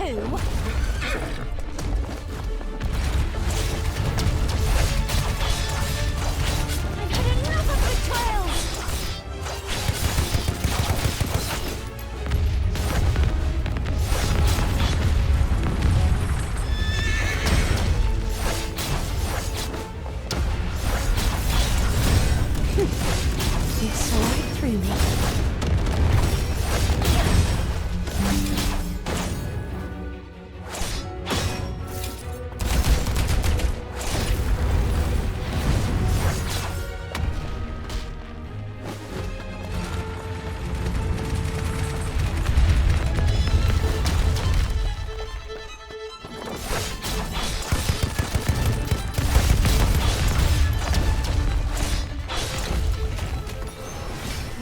too? I've had enough of betrayals! You saw right through me.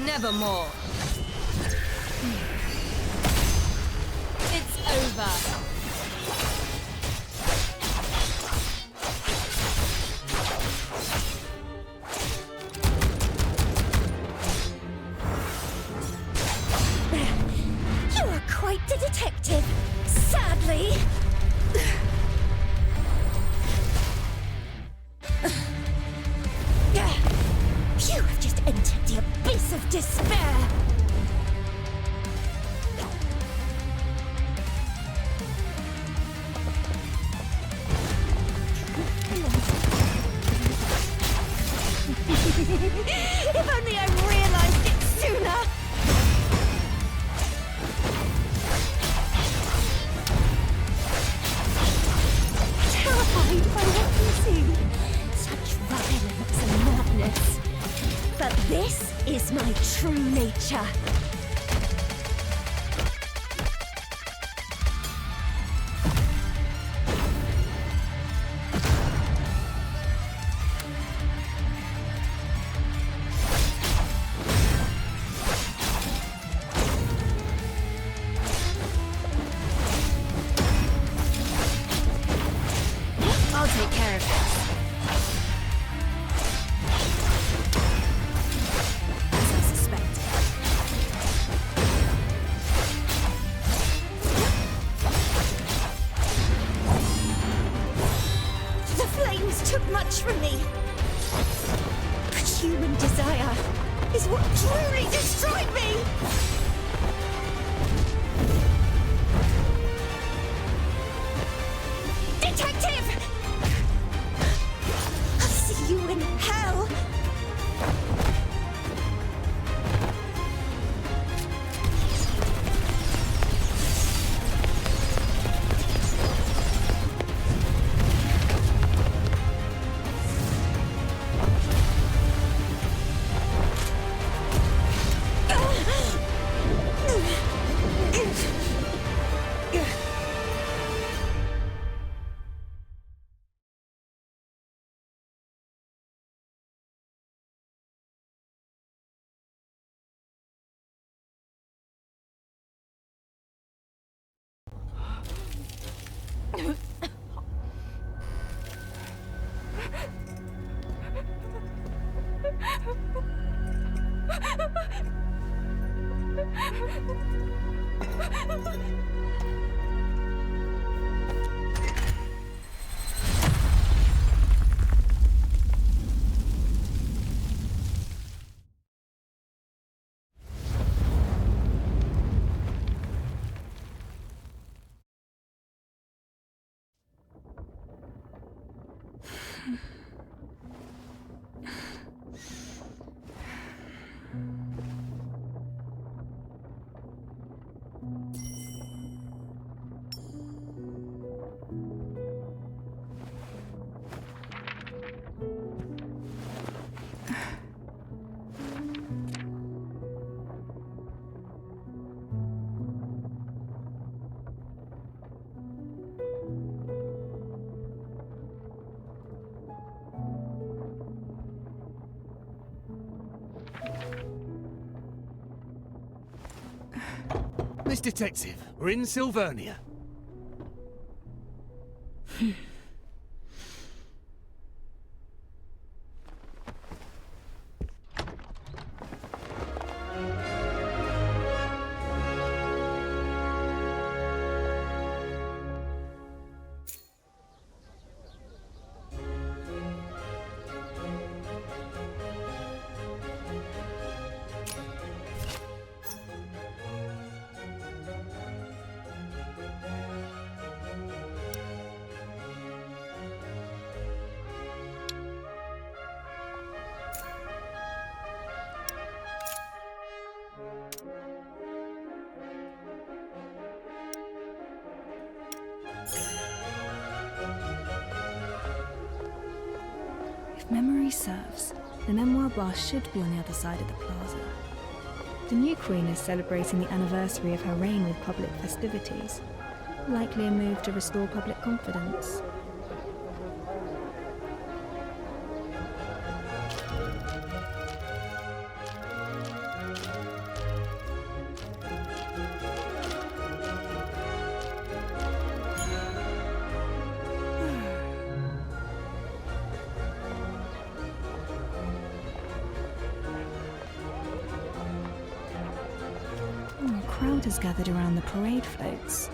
Nevermore. It's over. You are quite the detective, sadly. You have just entered the abyss of despair! If only I realized it sooner! Terrified by what you see. Such violence and madness. But this is my true nature. I'll take care of it. Took much from me. But human desire is what truly destroyed me! Detective! I'll see you in hell! Miss Detective, we're in Sylvernia. If memory serves, the memoir bar should be on the other side of the plaza. The new queen is celebrating the anniversary of her reign with public festivities, likely a move to restore public confidence. A crowd has gathered around the parade floats.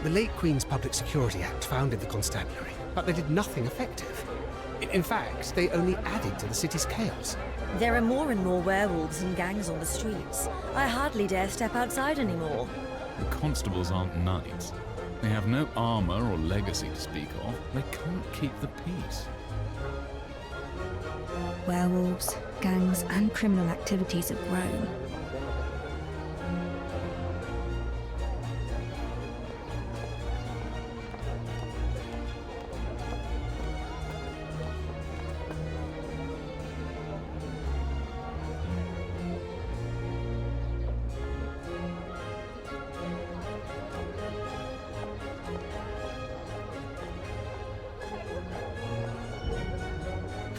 The late Queen's Public Security Act founded the constabulary, but they did nothing effective. In fact, they only added to the city's chaos. There are more and more werewolves and gangs on the streets. I hardly dare step outside anymore. The constables aren't knights. They have no armor or legacy to speak of. They can't keep the peace. Werewolves, gangs, and criminal activities have grown.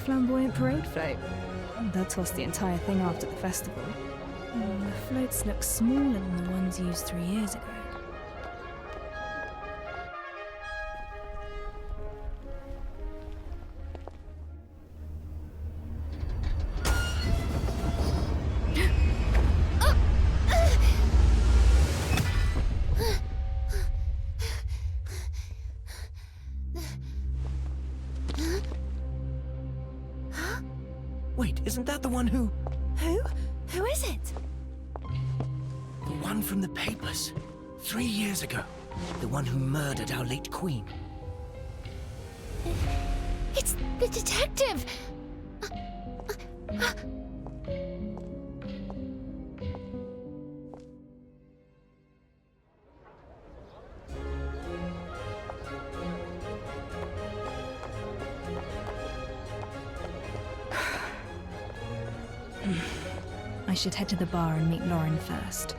Flamboyant parade float. They'll toss the entire thing after the festival. The floats look smaller than the ones used 3 years ago. Wait, isn't that the one who... Who? Who is it? The one from the papers. 3 years ago. The one who murdered our late queen. It's the detective! I should head to the bar and meet Lauren first.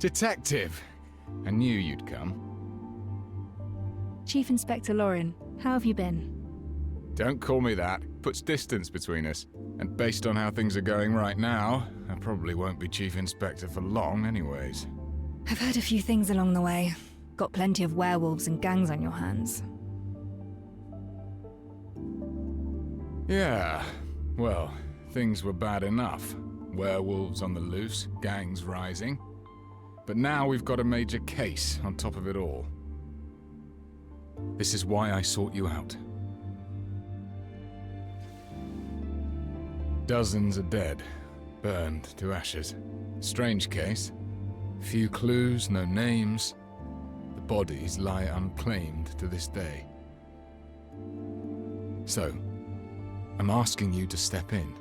Detective! I knew you'd come. Chief Inspector Lauren, how have you been? Don't call me that. Puts distance between us. And based on how things are going right now, I probably won't be Chief Inspector for long anyways. I've heard a few things along the way. Got plenty of werewolves and gangs on your hands. Yeah, well, things were bad enough. Werewolves on the loose, gangs rising. But now we've got a major case on top of it all. This is why I sought you out. Dozens are dead, burned to ashes. Strange case. Few clues, no names. The bodies lie unclaimed to this day. So, I'm asking you to step in.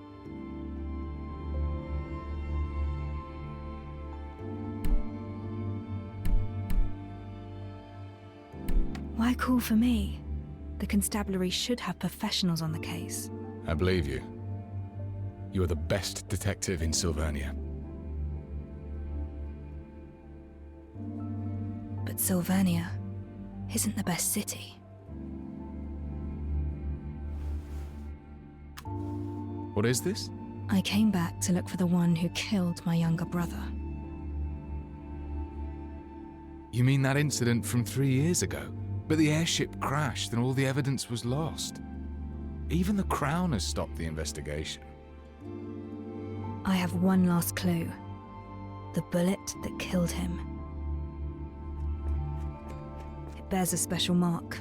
Why call for me? The constabulary should have professionals on the case. I believe you. You are the best detective in Sylvania. But Sylvania isn't the best city. What is this? I came back to look for the one who killed my younger brother. You mean that incident from 3 years ago? But the airship crashed and all the evidence was lost. Even the Crown has stopped the investigation. I have one last clue. The bullet that killed him. It bears a special mark.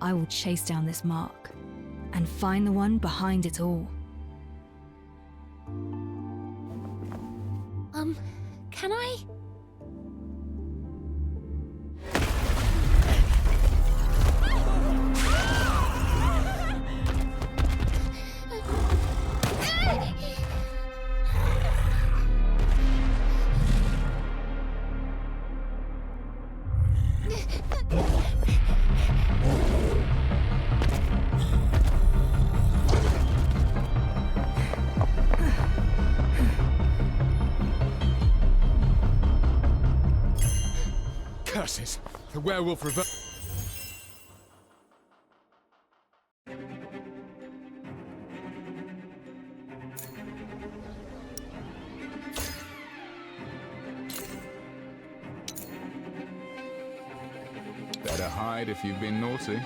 I will chase down this mark and find the one behind it all. Can I? Curses! The werewolf rever- Better hide if you've been naughty.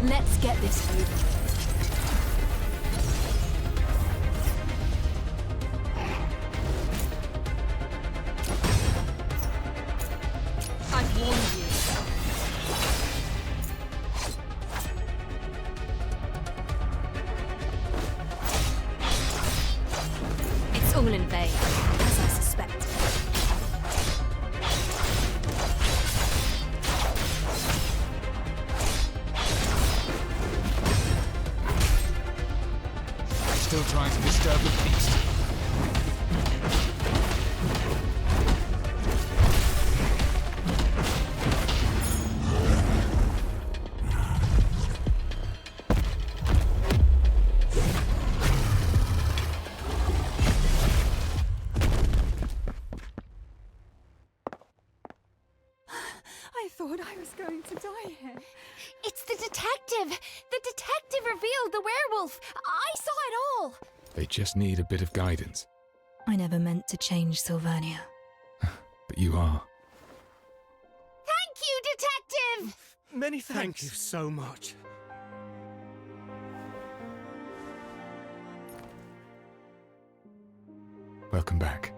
Let's get this over. I've warned you. It's all in vain, as I suspected. Still trying to disturb the peace. killed the werewolf. I saw it all. They just need a bit of guidance. I never meant to change Sylvernia. But you are. Thank you, Detective! Many thanks. Thank you so much. Welcome back.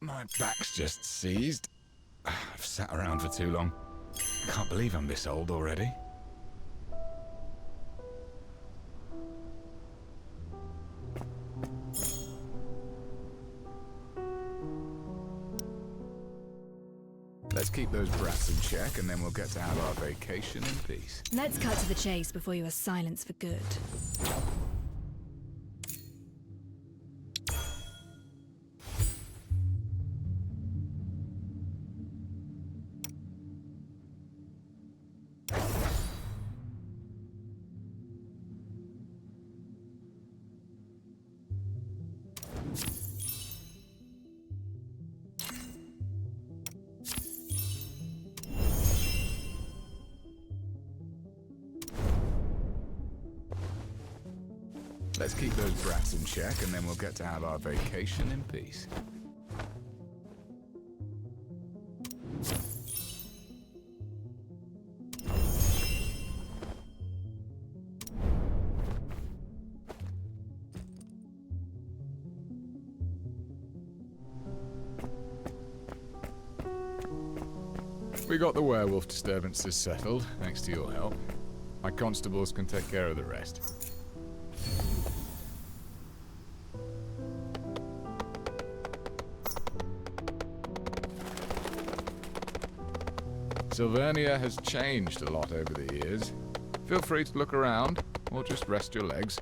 My back's just seized. I've sat around for too long. Can't believe I'm this old already. Let's keep those brats in check, and then we'll get to have our vacation in peace. Let's cut to the chase before you are silenced for good. Let's keep those brats in check, and then we'll get to have our vacation in peace. We got the werewolf disturbances settled, thanks to your help. My constables can take care of the rest. Sylvernia has changed a lot over the years. Feel free to look around, or just rest your legs.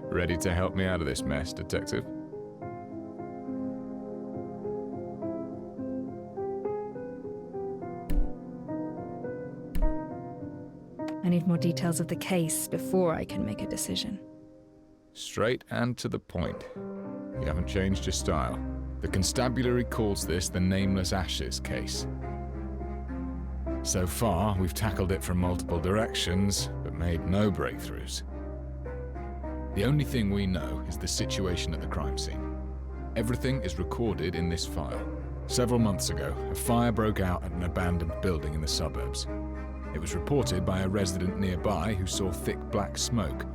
Ready to help me out of this mess, Detective? I need more details of the case before I can make a decision. Straight and to the point. You haven't changed your style. The constabulary calls this the Nameless Ashes case. So far, we've tackled it from multiple directions, but made no breakthroughs. The only thing we know is the situation at the crime scene. Everything is recorded in this file. Several months ago, a fire broke out at an abandoned building in the suburbs. It was reported by a resident nearby who saw thick black smoke.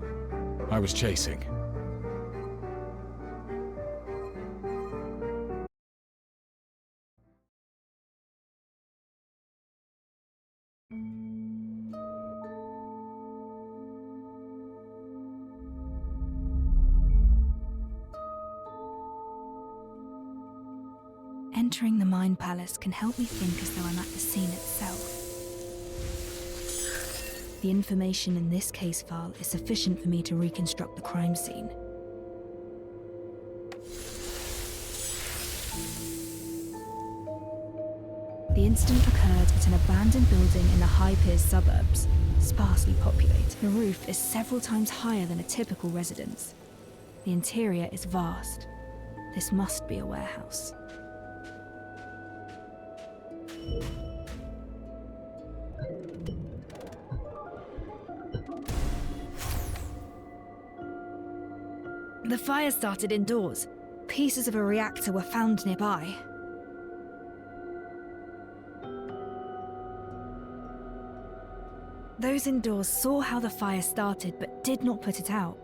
I was chasing. Entering the Mind Palace can help me think as though I'm at the scene itself. The information in this case file is sufficient for me to reconstruct the crime scene. The incident occurred at an abandoned building in the High Piers suburbs, sparsely populated. The roof is several times higher than a typical residence. The interior is vast. This must be a warehouse. The fire started indoors. Pieces of a reactor were found nearby. Those indoors saw how the fire started but did not put it out.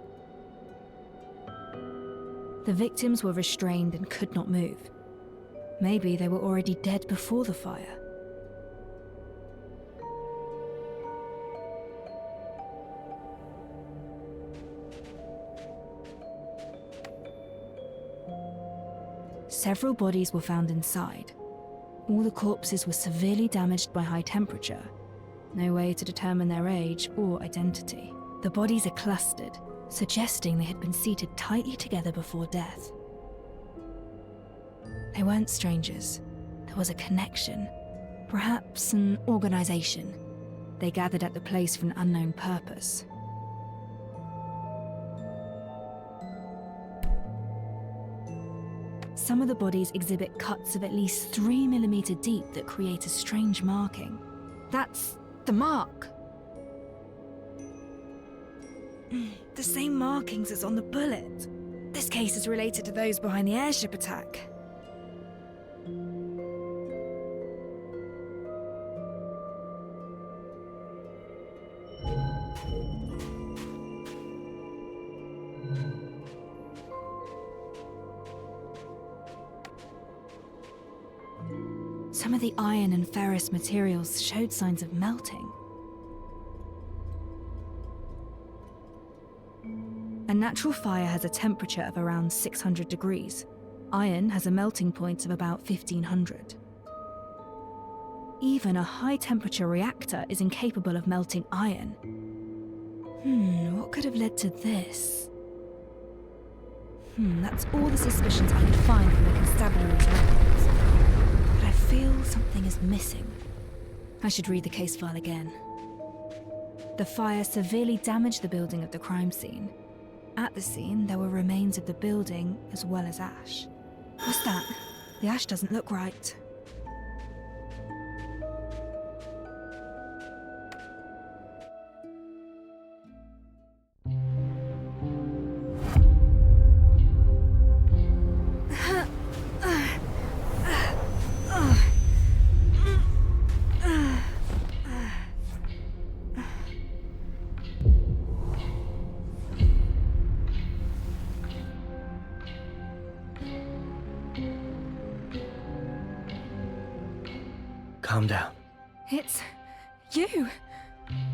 The victims were restrained and could not move. Maybe they were already dead before the fire. Several bodies were found inside. All the corpses were severely damaged by high temperature. No way to determine their age or identity. The bodies are clustered, suggesting they had been seated tightly together before death. They weren't strangers. There was a connection, perhaps an organization. They gathered at the place for an unknown purpose. Some of the bodies exhibit cuts of at least 3 millimeters deep that create a strange marking. That's the mark. The same markings as on the bullet. This case is related to those behind the airship attack. Some of the iron and ferrous materials showed signs of melting. A natural fire has a temperature of around 600 degrees. Iron has a melting point of about 1500. Even a high-temperature reactor is incapable of melting iron. What could have led to this? That's all the suspicions I could find from the constabulary's records. But I feel something is missing. I should read the case file again. The fire severely damaged the building of the crime scene. At the scene, there were remains of the building as well as ash. What's that? The ash doesn't look right. Calm down. It's you.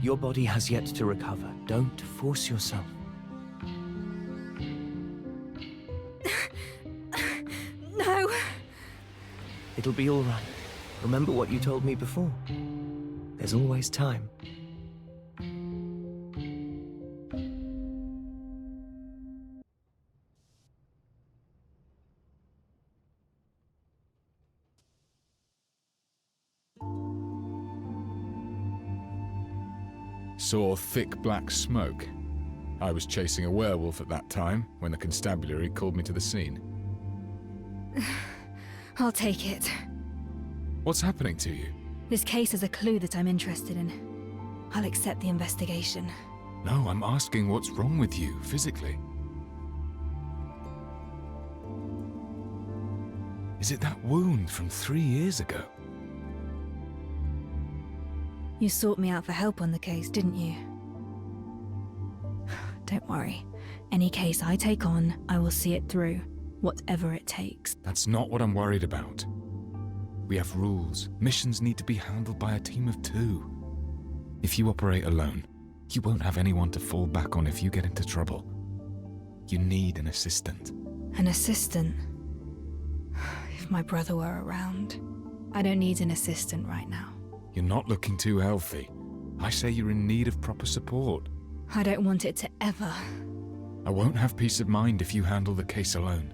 Your body has yet to recover. Don't force yourself. No. It'll be all right. Remember what you told me before. There's always time. Saw thick black smoke. I was chasing a werewolf at that time when the constabulary called me to the scene. I'll take it. What's happening to you? This case is a clue that I'm interested in. I'll accept the investigation. No, I'm asking what's wrong with you, physically. Is it that wound from 3 years ago? You sought me out for help on the case, didn't you? Don't worry. Any case I take on, I will see it through, whatever it takes. That's not what I'm worried about. We have rules. Missions need to be handled by a team of 2. If you operate alone, you won't have anyone to fall back on if you get into trouble. You need an assistant. An assistant? If my brother were around. I don't need an assistant right now. You're not looking too healthy. I say you're in need of proper support. I don't want it to ever. I won't have peace of mind if you handle the case alone.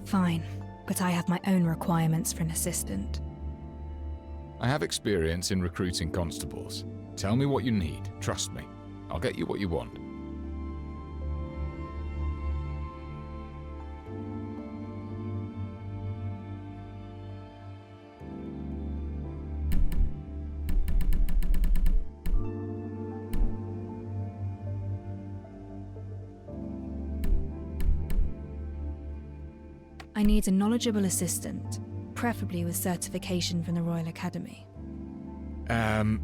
Fine, but I have my own requirements for an assistant. I have experience in recruiting constables. Tell me what you need. Trust me. I'll get you what you want. I need a knowledgeable assistant, preferably with certification from the Royal Academy. The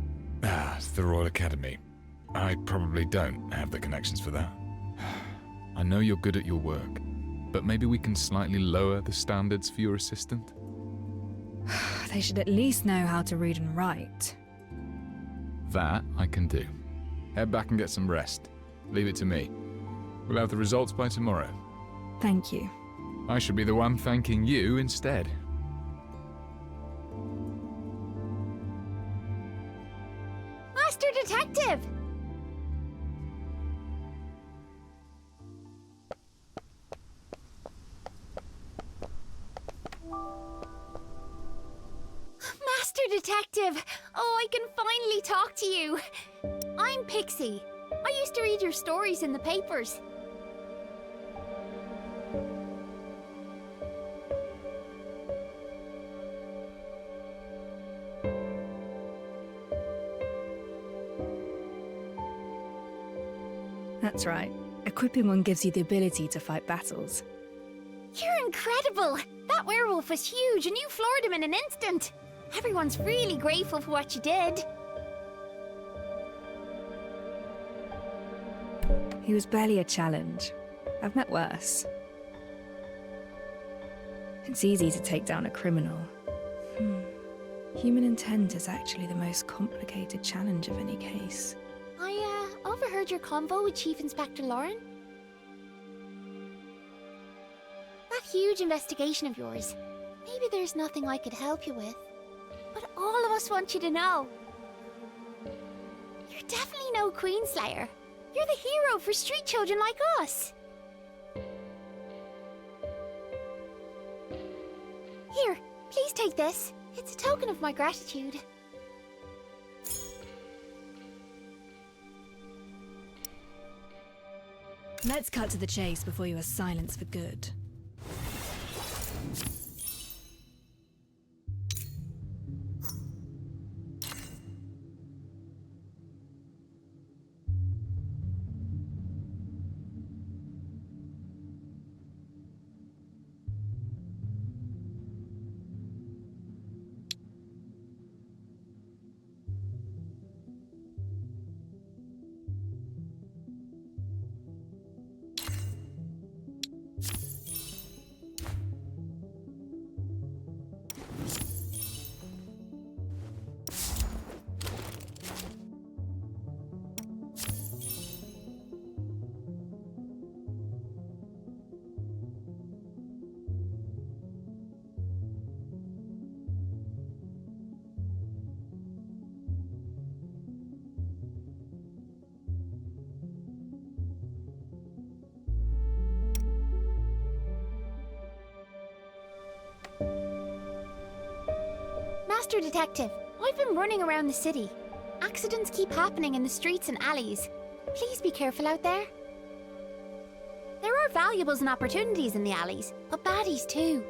Royal Academy. I probably don't have the connections for that. I know you're good at your work, but maybe we can slightly lower the standards for your assistant? They should at least know how to read and write. That I can do. Head back and get some rest. Leave it to me. We'll have the results by tomorrow. Thank you. I should be the one thanking you instead. Master Detective! Oh, I can finally talk to you. I'm Pixie. I used to read your stories in the papers. That's right. Equipping one gives you the ability to fight battles. You're incredible! That werewolf was huge and you floored him in an instant. Everyone's really grateful for what you did. He was barely a challenge. I've met worse. It's easy to take down a criminal. Human intent is actually the most complicated challenge of any case. I overheard your convo with Chief Inspector Lauren. That huge investigation of yours. Maybe there's nothing I could help you with. But all of us want you to know. You're definitely no Queenslayer. You're the hero for street children like us. Here, please take this. It's a token of my gratitude. Let's cut to the chase before you are silenced for good. Master Detective, I've been running around the city. Accidents keep happening in the streets and alleys. Please be careful out there. There are valuables and opportunities in the alleys, but baddies too.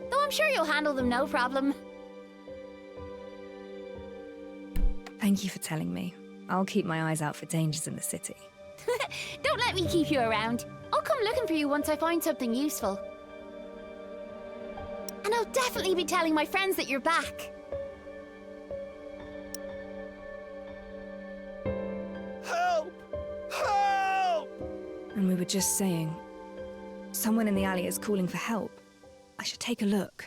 Though I'm sure you'll handle them no problem. Thank you for telling me. I'll keep my eyes out for dangers in the city. Don't let me keep you around. I'll come looking for you once I find something useful. And I'll definitely be telling my friends that you're back. Help! Help! And we were just saying, someone in the alley is calling for help. I should take a look.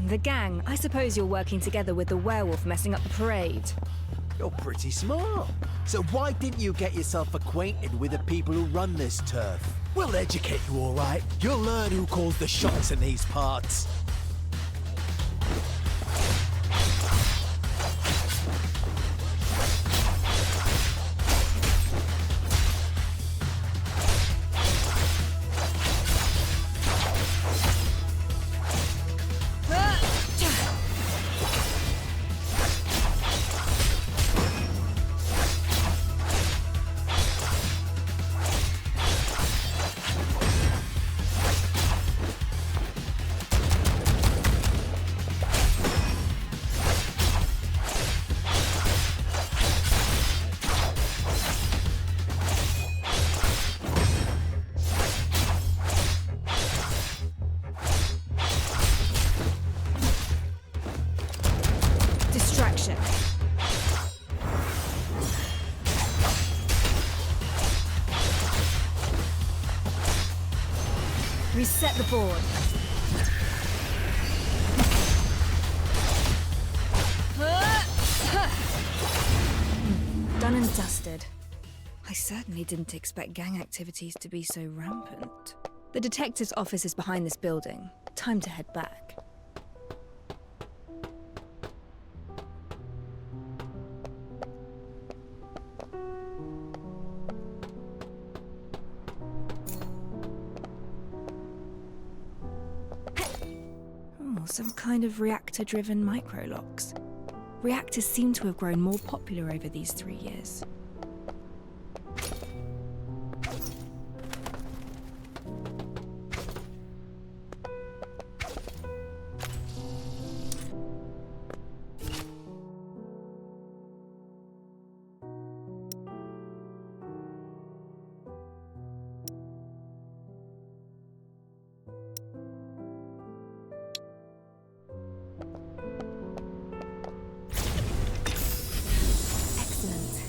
The gang. I suppose you're working together with the werewolf messing up the parade. You're pretty smart. So why didn't you get yourself acquainted with the people who run this turf? We'll educate you, all right. You'll learn who calls the shots in these parts. Distraction. Reset the board. Done and dusted. I certainly didn't expect gang activities to be so rampant. The detective's office is behind this building. Time to head back. Oh, some kind of reactor-driven micro-locks. Reactors seem to have grown more popular over these 3 years. Excellent.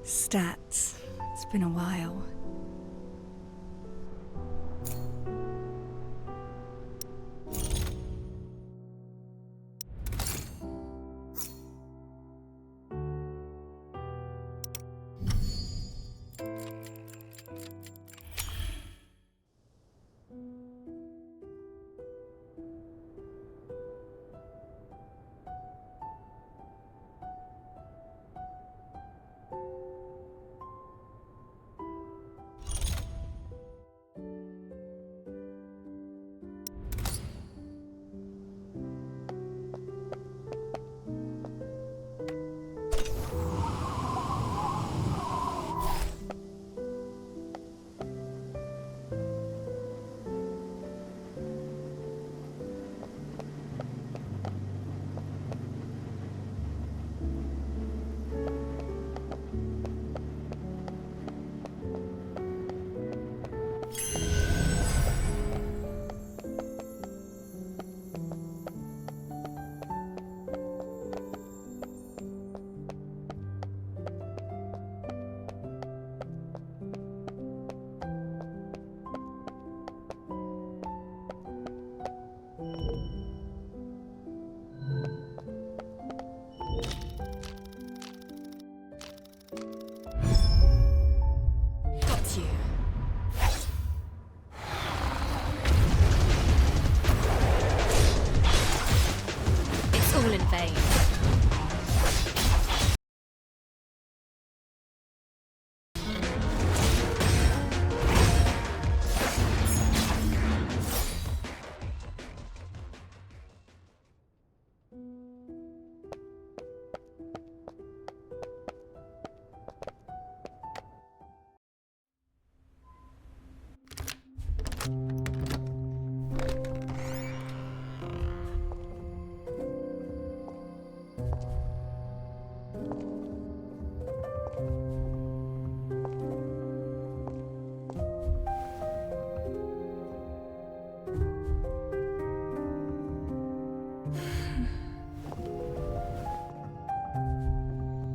Stats. It's been a while. Got you. It's all in vain.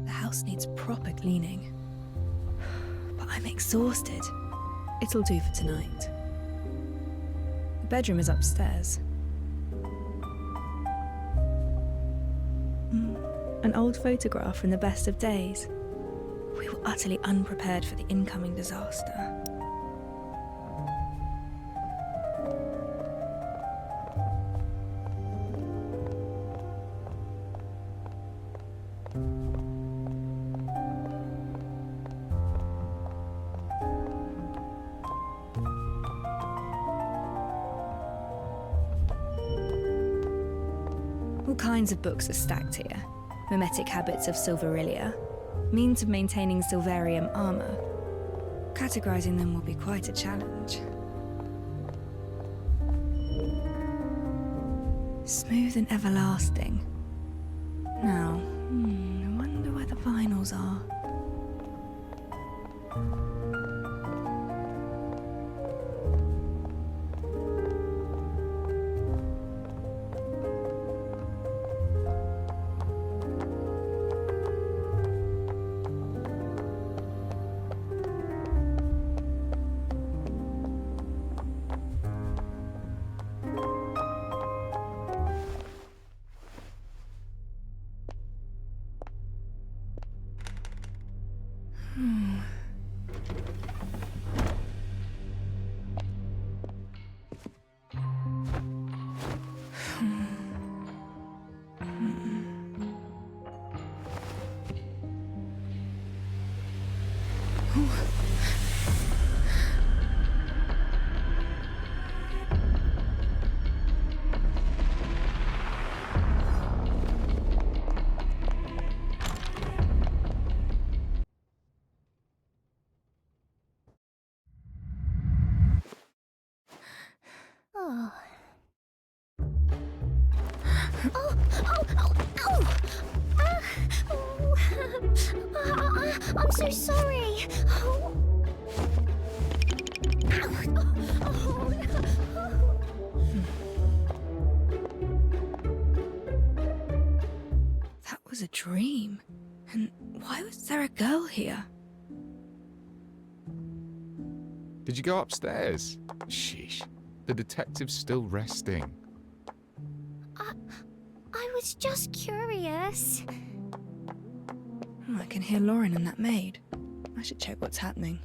The house needs proper cleaning. But I'm exhausted. It'll do for tonight. The bedroom is upstairs. An old photograph from the best of days. We were utterly unprepared for the incoming disaster. All kinds of books are stacked here. Mimetic habits of Silverillia, means of maintaining Silvarium armor. Categorizing them will be quite a challenge. Smooth and everlasting. Now, I wonder where the vinyls are. Oh. Oh, oh, oh, oh! I'm so sorry. Oh. Oh, That was a dream. And why was there a girl here? Did you go upstairs? Sheesh. The detective's still resting. I was just curious. I can hear Lauren and that maid. I should check what's happening.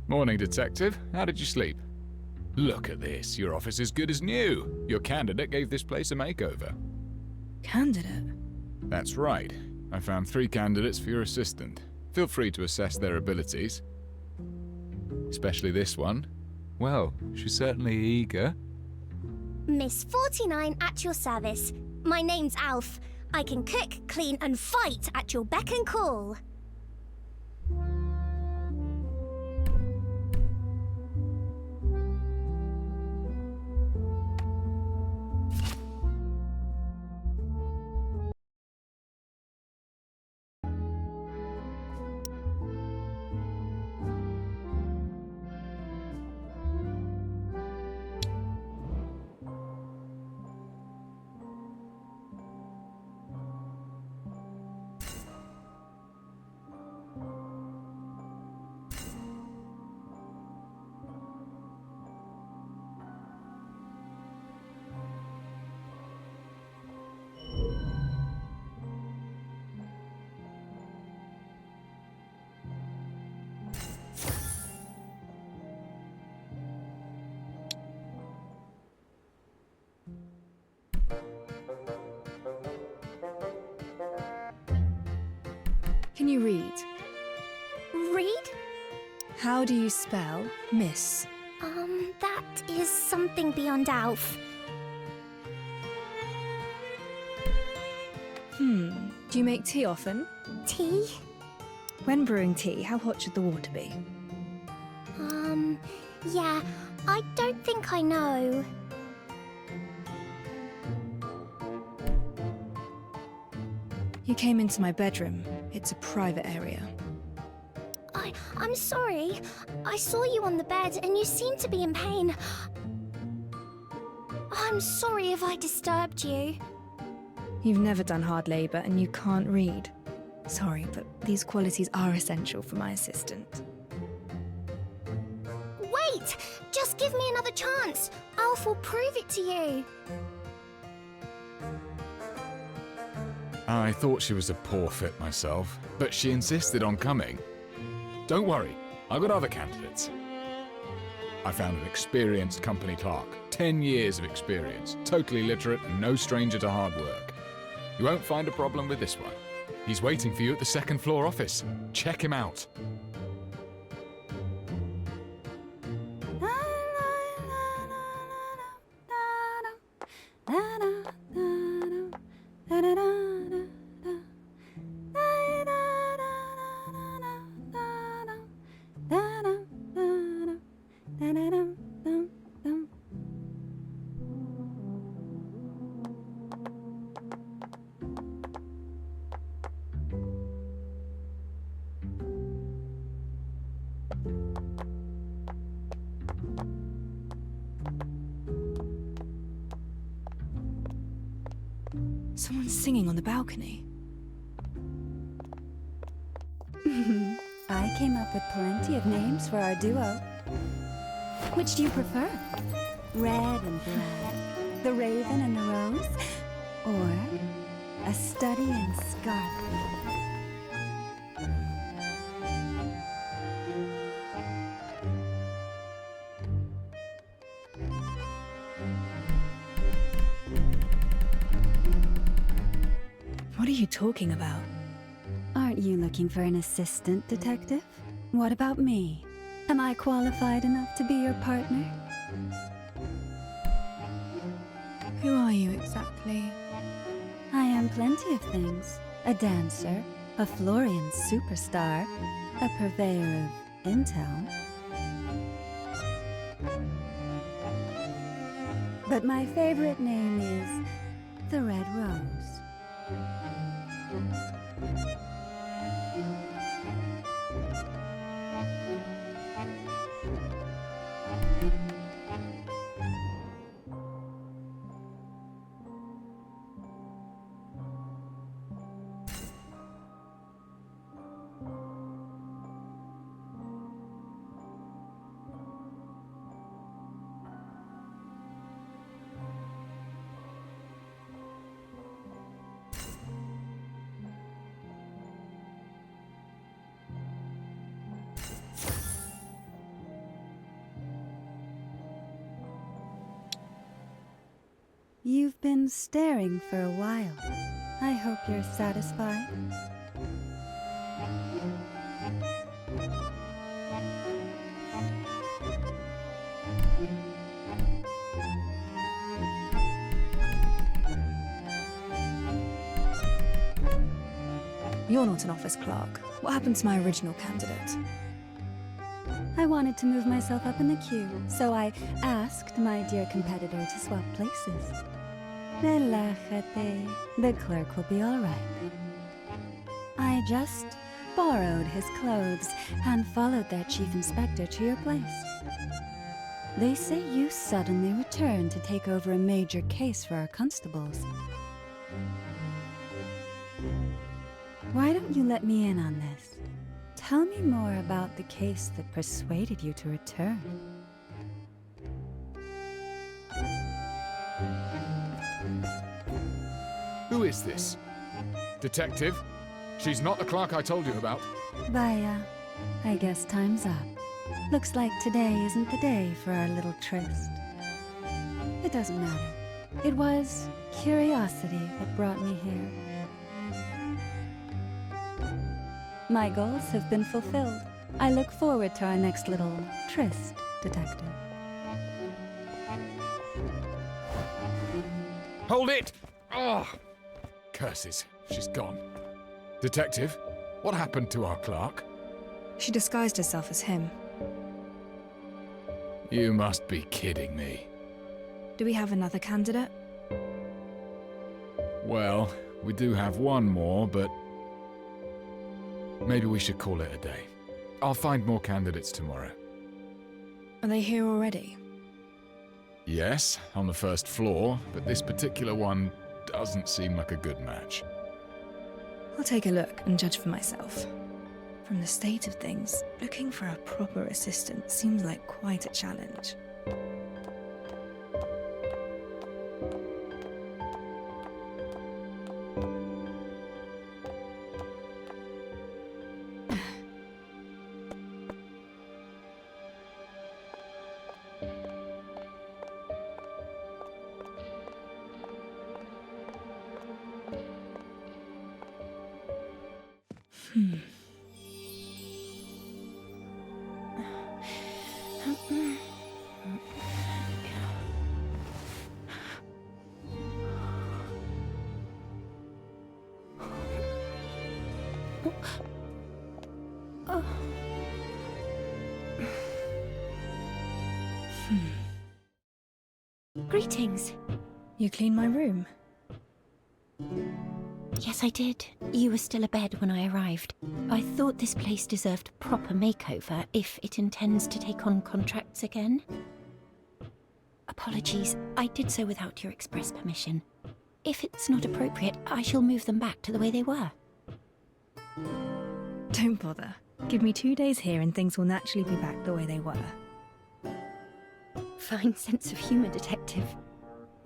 Morning, detective. How did you sleep? Look at this. Your office is good as new. Your candidate gave this place a makeover. Candidate? That's right. I found 3 candidates for your assistant. Feel free to assess their abilities. Especially this one. Well, she's certainly eager. Miss 49 at your service. My name's Alf. I can cook, clean and fight at your beck and call. Can you read? Read? How do you spell miss? That is something beyond Alf. Do you make tea often? Tea? When brewing tea, how hot should the water be? Yeah, I don't think I know. You came into my bedroom. It's a private area. I'm sorry. I saw you on the bed and you seemed to be in pain. I'm sorry if I disturbed you. You've never done hard labour and you can't read. Sorry, but these qualities are essential for my assistant. Wait! Just give me another chance. Alf will prove it to you. I thought she was a poor fit myself, but she insisted on coming. Don't worry, I've got other candidates. I found an experienced company clerk, 10 years of experience, totally literate and no stranger to hard work. You won't find a problem with this one. He's waiting for you at the second floor office. Check him out. Someone's singing on the balcony. I came up with plenty of names for our duo. Which do you prefer? Red and black, the raven and the rose, or a study and scarlet? What are you talking about? Aren't you looking for an assistant, detective? What about me? Am I qualified enough to be your partner? Who are you exactly? I am plenty of things. A dancer, a Florian superstar, a purveyor of intel. But my favorite name is the Red Rose. You've been staring for a while. I hope you're satisfied. You're not an office clerk. What happened to my original candidate? I wanted to move myself up in the queue, so I asked my dear competitor to swap places. Relájate. The clerk will be all right. I just borrowed his clothes and followed that chief inspector to your place. They say you suddenly returned to take over a major case for our constables. Why don't you let me in on this? Tell me more about the case that persuaded you to return. Who is this? Detective? She's not the clerk I told you about. Vaya, I guess time's up. Looks like today isn't the day for our little tryst. It doesn't matter. It was curiosity that brought me here. My goals have been fulfilled. I look forward to our next little tryst, detective. Hold it! Oh! Curses. She's gone. Detective, what happened to our clerk? She disguised herself as him. You must be kidding me. Do we have another candidate? Well, we do have one more, but maybe we should call it a day. I'll find more candidates tomorrow. Are they here already? Yes, on the first floor, but this particular one doesn't seem like a good match. I'll take a look and judge for myself. From the state of things, looking for a proper assistant seems like quite a challenge. Greetings. You cleaned my room? Yes, I did. You were still abed when I arrived. I thought this place deserved a proper makeover if it intends to take on contracts again. Apologies, I did so without your express permission. if it's not appropriate, I shall move them back to the way they were. Don't bother. Give me 2 days here and things will naturally be back the way they were. Fine sense of humour, Detective.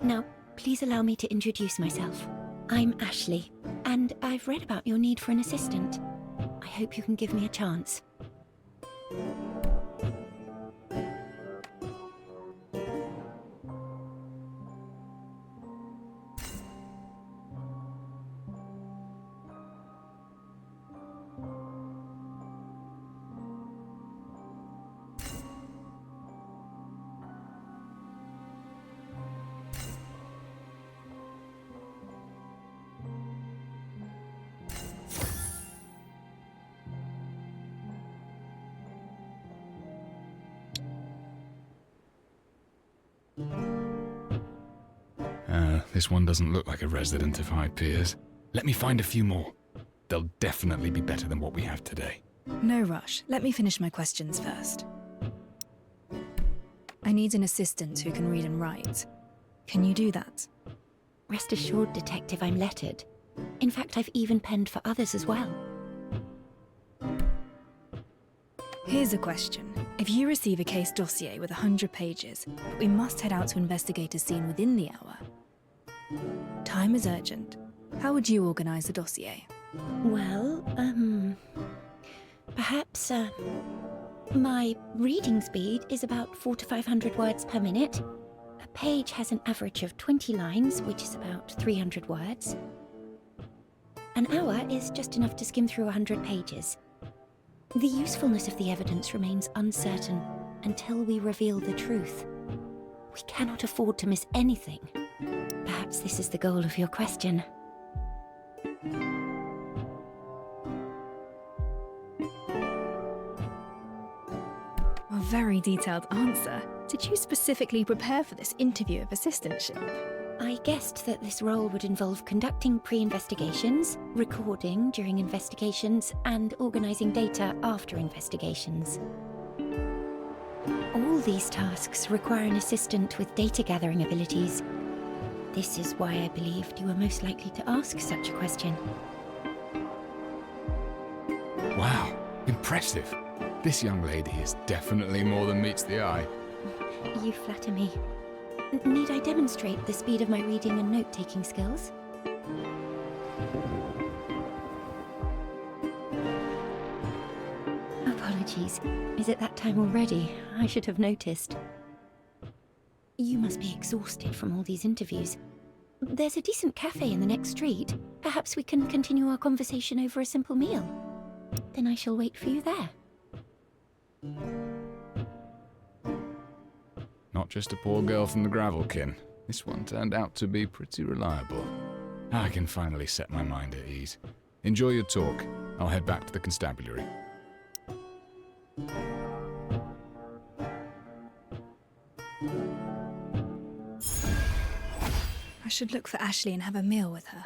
Now, please allow me to introduce myself. I'm Ashley, and I've read about your need for an assistant. I hope you can give me a chance. This one doesn't look like a resident of High Piers. Let me find a few more. They'll definitely be better than what we have today. No rush. Let me finish my questions first. I need an assistant who can read and write. Can you do that? Rest assured, Detective, I'm lettered. In fact, I've even penned for others as well. Here's a question. If you receive a case dossier with 100 pages, but we must head out to investigate a scene within the hour. Time is urgent. How would you organise the dossier? Well, perhaps, my reading speed is about 400 to 500 words per minute. A page has an average of 20 lines, which is about 300 words. An hour is just enough to skim through 100 pages. The usefulness of the evidence remains uncertain until we reveal the truth. We cannot afford to miss anything. Perhaps this is the goal of your question. A very detailed answer. Did you specifically prepare for this interview of assistantship? I guessed that this role would involve conducting pre-investigations, recording during investigations, and organising data after investigations. All these tasks require an assistant with data-gathering abilities. This is why I believed you were most likely to ask such a question. Wow, impressive. This young lady is definitely more than meets the eye. You flatter me. Need I demonstrate the speed of my reading and note-taking skills? Apologies. Is it that time already? I should have noticed. You must be exhausted from all these interviews. There's a decent cafe in the next street. Perhaps we can continue our conversation over a simple meal. Then I shall wait for you there. Not just a poor girl from the Gravelkin. This one turned out to be pretty reliable. I can finally set my mind at ease. Enjoy your talk. I'll head back to the constabulary. I should look for Ashley and have a meal with her.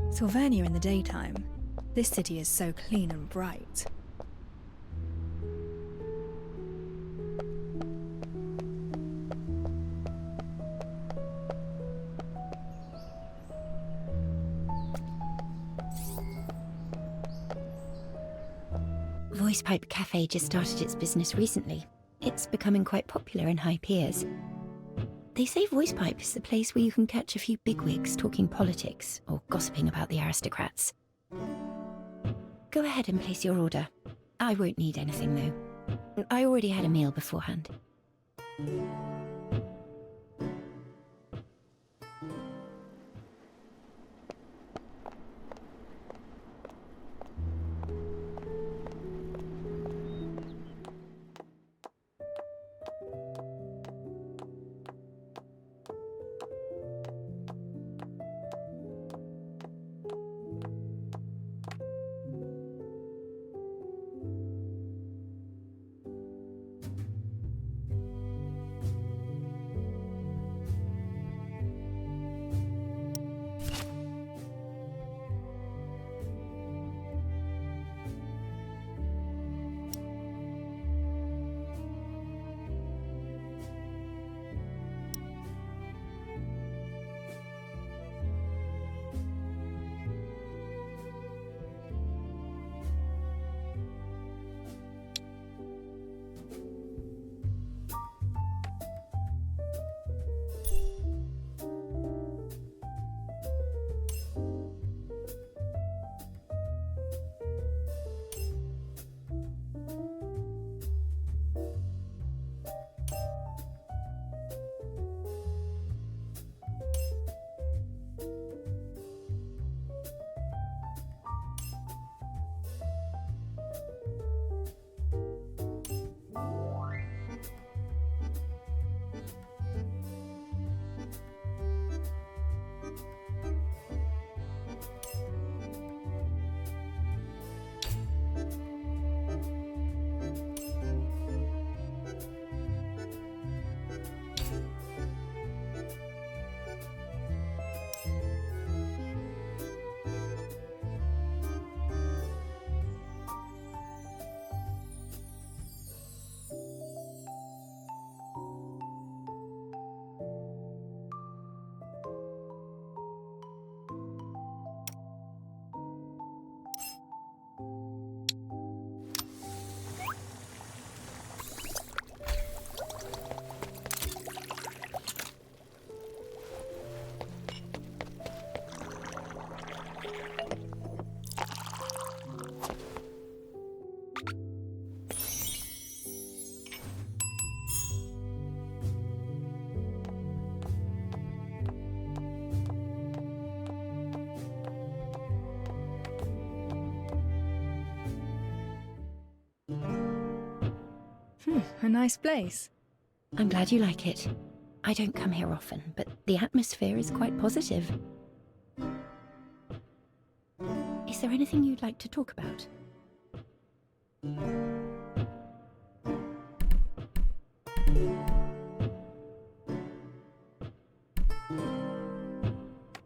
Sylvania in the daytime. This city is so clean and bright. Voice Pipe Cafe just started its business recently. It's becoming quite popular in High Piers. They say Voice Pipe is the place where you can catch a few bigwigs talking politics or gossiping about the aristocrats. Go ahead and place your order. I won't need anything, though. I already had a meal beforehand. A nice place. I'm glad you like it. I don't come here often, but the atmosphere is quite positive. Is there anything you'd like to talk about?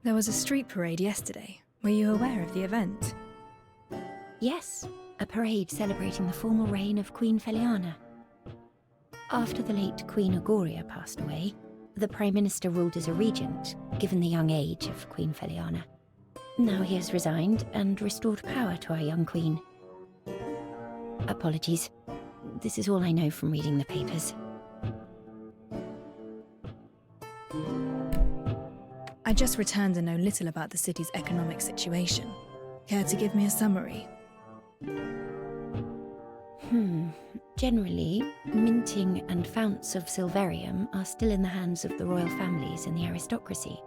There was a street parade yesterday. Were you aware of the event? Yes, a parade celebrating the formal reign of Queen Feliana. After the late Queen Agoria passed away, the Prime Minister ruled as a regent, given the young age of Queen Feliana. Now he has resigned and restored power to our young queen. Apologies. This is all I know from reading the papers. I just returned and know little about the city's economic situation. Care to give me a summary? Generally, minting and founts of silverium are still in the hands of the royal families and the aristocracy.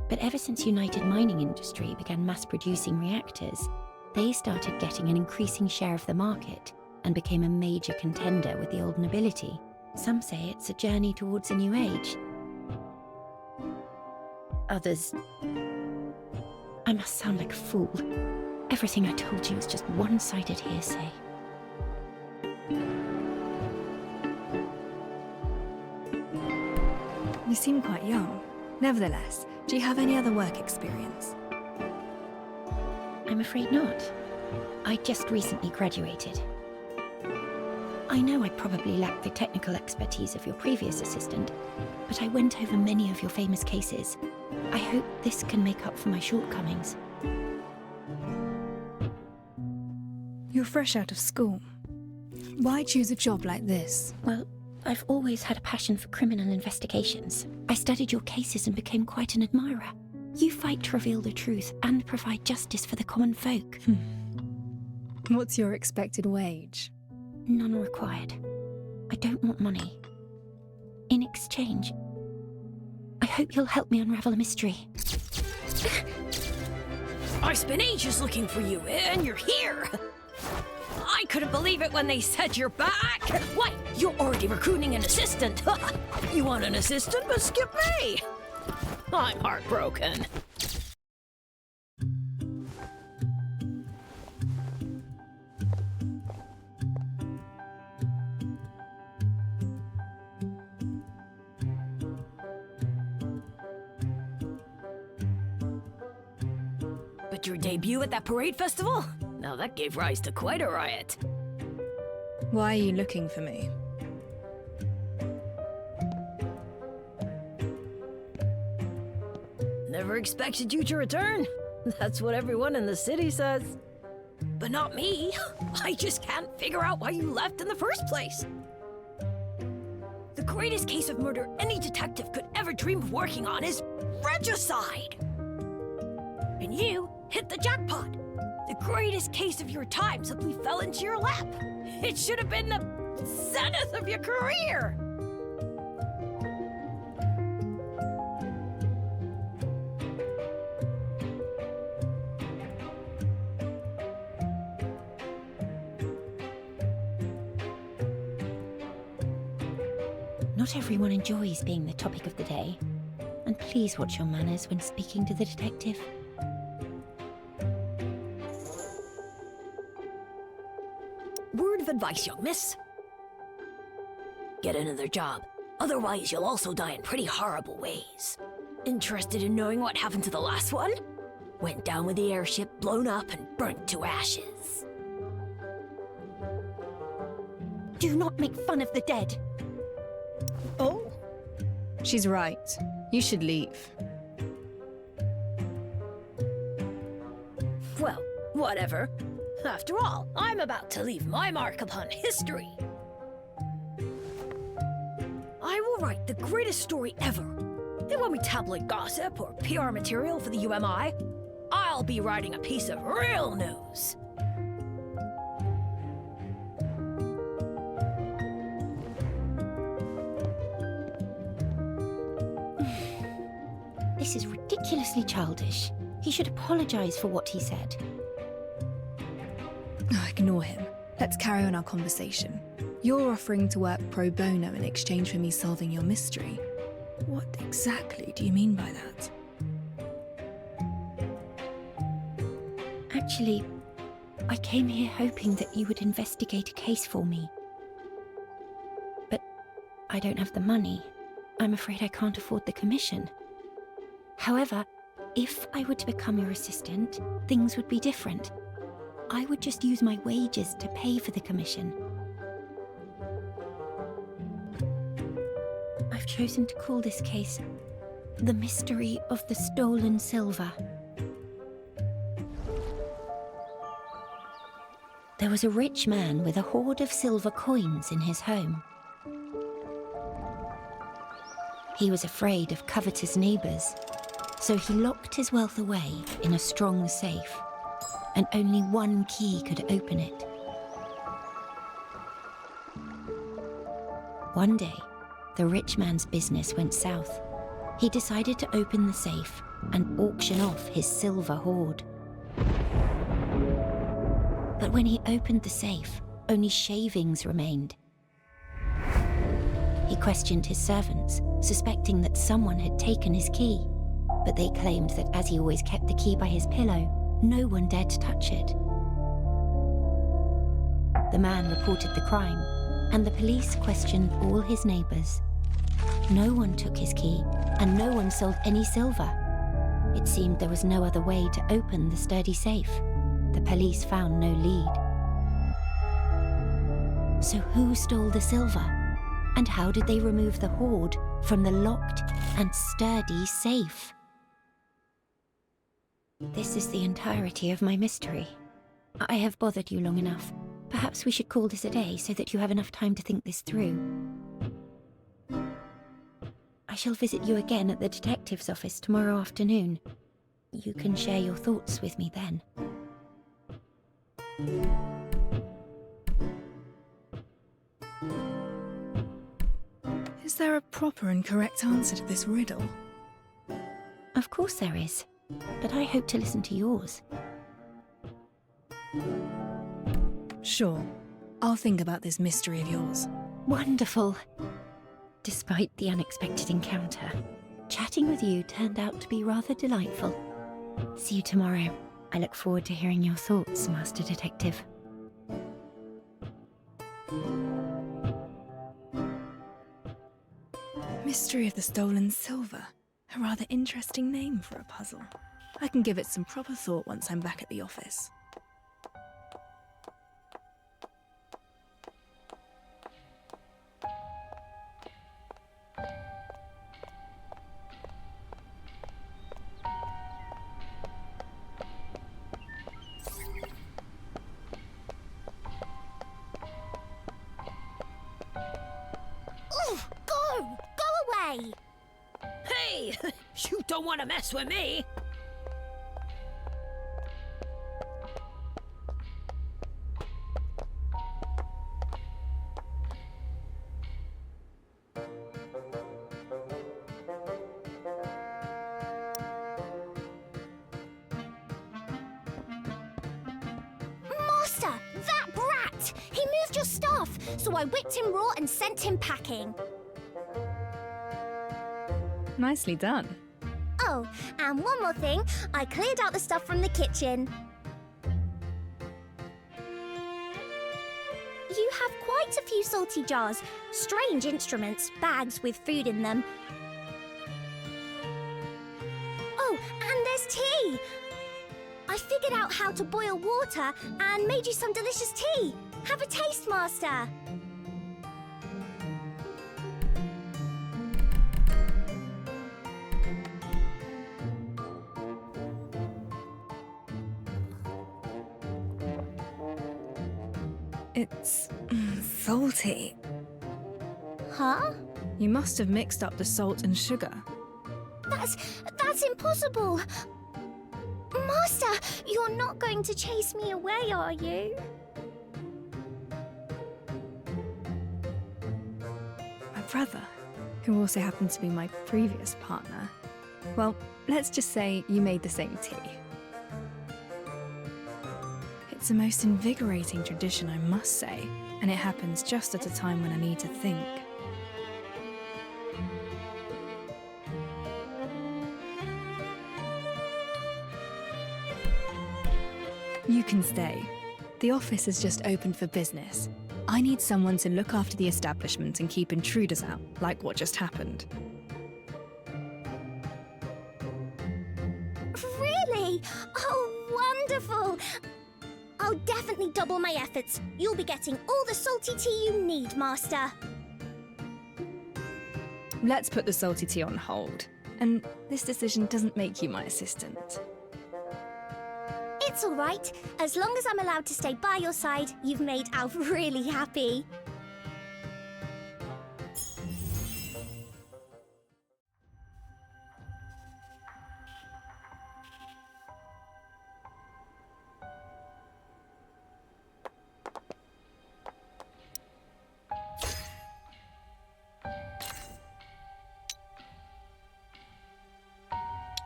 But ever since United Mining Industry began mass-producing reactors, they started getting an increasing share of the market and became a major contender with the old nobility. Some say it's a journey towards a new age. Others... I must sound like a fool. Everything I told you is just one-sided hearsay. You seem quite young. Nevertheless, do you have any other work experience? I'm afraid not. I just recently graduated. I know I probably lack the technical expertise of your previous assistant, but I went over many of your famous cases. I hope this can make up for my shortcomings. You're fresh out of school. Why choose a job like this? Well, I've always had a passion for criminal investigations. I studied your cases and became quite an admirer. You fight to reveal the truth and provide justice for the common folk. What's your expected wage? None required. I don't want money. In exchange, I hope you'll help me unravel a mystery. I spent ages looking for you, and you're here! I couldn't believe it when they said you're back! Why, you're already recruiting an assistant! You want an assistant, but skip me! I'm heartbroken. But your debut at that parade festival? Now that gave rise to quite a riot. Why are you looking for me? Never expected you to return. That's what everyone in the city says. But not me. I just can't figure out why you left in the first place. The greatest case of murder any detective could ever dream of working on is regicide. And you hit the jackpot. The greatest case of your time simply fell into your lap. It should have been the zenith of your career. Not everyone enjoys being the topic of the day. And please watch your manners when speaking to the detective. Word of advice, young miss. Get another job. Otherwise, you'll also die in pretty horrible ways. Interested in knowing what happened to the last one? Went down with the airship, blown up, and burnt to ashes. Do not make fun of the dead. Oh? She's right. You should leave. Well, whatever. After all, I'm about to leave my mark upon history. I will write the greatest story ever. It won't be tabloid gossip or PR material for the UMI. I'll be writing a piece of real news. This is ridiculously childish. He should apologize for what he said. Oh, ignore him. Let's carry on our conversation. You're offering to work pro bono in exchange for me solving your mystery. What exactly do you mean by that? Actually, I came here hoping that you would investigate a case for me. But I don't have the money. I'm afraid I can't afford the commission. However, if I were to become your assistant, things would be different. I would just use my wages to pay for the commission. I've chosen to call this case The Mystery of the Stolen Silver. There was a rich man with a hoard of silver coins in his home. He was afraid of covetous neighbors, so he locked his wealth away in a strong safe, and only one key could open it. One day, the rich man's business went south. He decided to open the safe and auction off his silver hoard. But when he opened the safe, only shavings remained. He questioned his servants, suspecting that someone had taken his key, but they claimed that as he always kept the key by his pillow, no one dared to touch it. The man reported the crime, and the police questioned all his neighbors. No one took his key, and no one sold any silver. It seemed there was no other way to open the sturdy safe. The police found no lead. So who stole the silver? And how did they remove the hoard from the locked and sturdy safe? This is the entirety of my mystery. I have bothered you long enough. Perhaps we should call this a day so that you have enough time to think this through. I shall visit you again at the detective's office tomorrow afternoon. You can share your thoughts with me then. Is there a proper and correct answer to this riddle? Of course there is, but I hope to listen to yours. Sure. I'll think about this mystery of yours. Wonderful. Despite the unexpected encounter, chatting with you turned out to be rather delightful. See you tomorrow. I look forward to hearing your thoughts, Master Detective. Mystery of the Stolen Silver. A rather interesting name for a puzzle. I can give it some proper thought once I'm back at the office. Oof, go! Go away! Hey! You don't want to mess with me! Master, that brat! He moved your stuff, so I whipped him raw and sent him packing. Nicely done. Oh, and one more thing, I cleared out the stuff from the kitchen. You have quite a few salty jars, strange instruments, bags with food in them. Oh, and there's tea! I figured out how to boil water and made you some delicious tea. Have a taste, Master. It's salty. Huh? You must have mixed up the salt and sugar. That's impossible. Master, you're not going to chase me away, are you? My brother, who also happened to be my previous partner. Well, let's just say you made the same tea. It's the most invigorating tradition, I must say, and it happens just at a time when I need to think. You can stay. The office is just opened for business. I need someone to look after the establishment and keep intruders out, like what just happened. Really? Oh, wonderful! I'll definitely double my efforts. You'll be getting all the salty tea you need, Master. Let's put the salty tea on hold. And this decision doesn't make you my assistant. It's all right. As long as I'm allowed to stay by your side, you've made Alf really happy.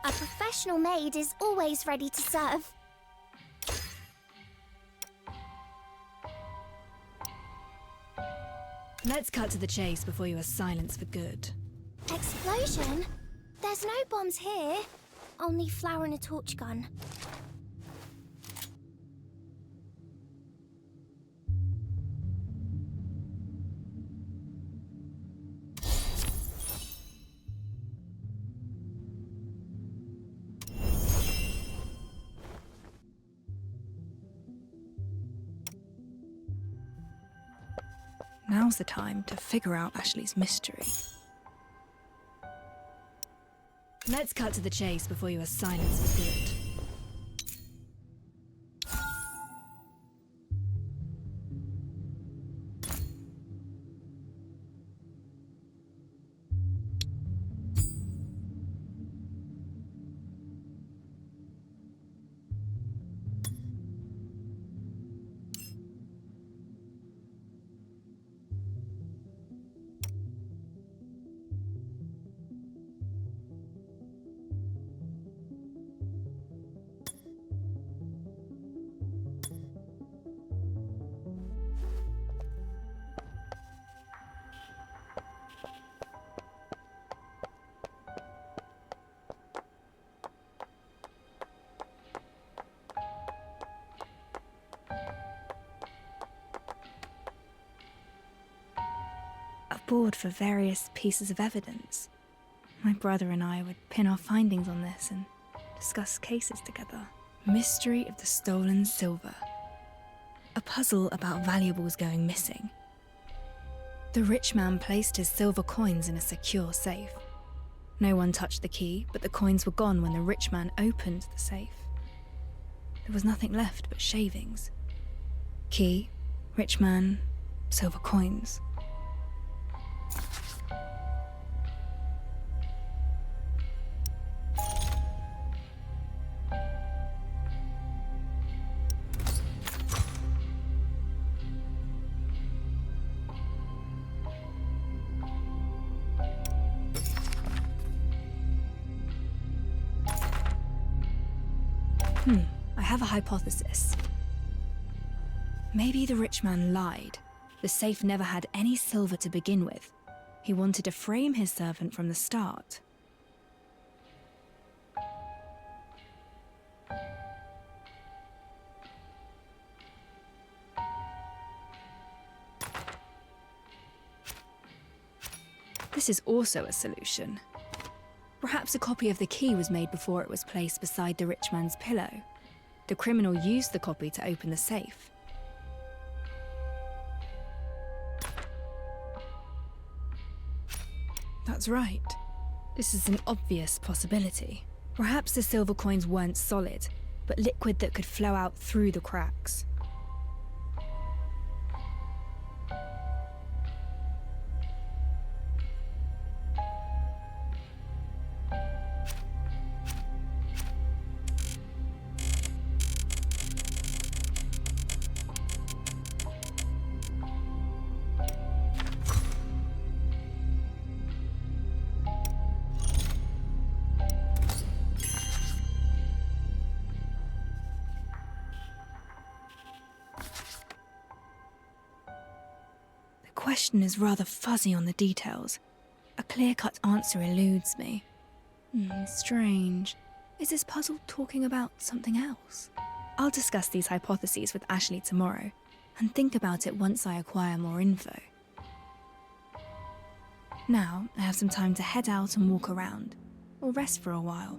A professional maid is always ready to serve. Let's cut to the chase before you are silenced for good. Explosion? There's no bombs here. Only flour and a torch gun. Now's the time to figure out Ashley's mystery. Let's cut to the chase before you are silenced for good. a board for various pieces of evidence. My brother and I would pin our findings on this and discuss cases together. Mystery of the stolen silver. A puzzle about valuables going missing. The rich man placed his silver coins in a secure safe. No one touched the key, but the coins were gone when the rich man opened the safe. There was nothing left but shavings. Key, rich man, silver coins. I have a hypothesis. Maybe the rich man lied. The safe never had any silver to begin with. He wanted to frame his servant from the start. This is also a solution. Perhaps a copy of the key was made before it was placed beside the rich man's pillow. The criminal used the copy to open the safe. That's right. This is an obvious possibility. Perhaps the silver coins weren't solid, but liquid that could flow out through the cracks. The question is rather fuzzy on the details. A clear-cut answer eludes me. Strange. Is this puzzle talking about something else? I'll discuss these hypotheses with Ashley tomorrow, and think about it once I acquire more info. Now, I have some time to head out and walk around, or rest for a while.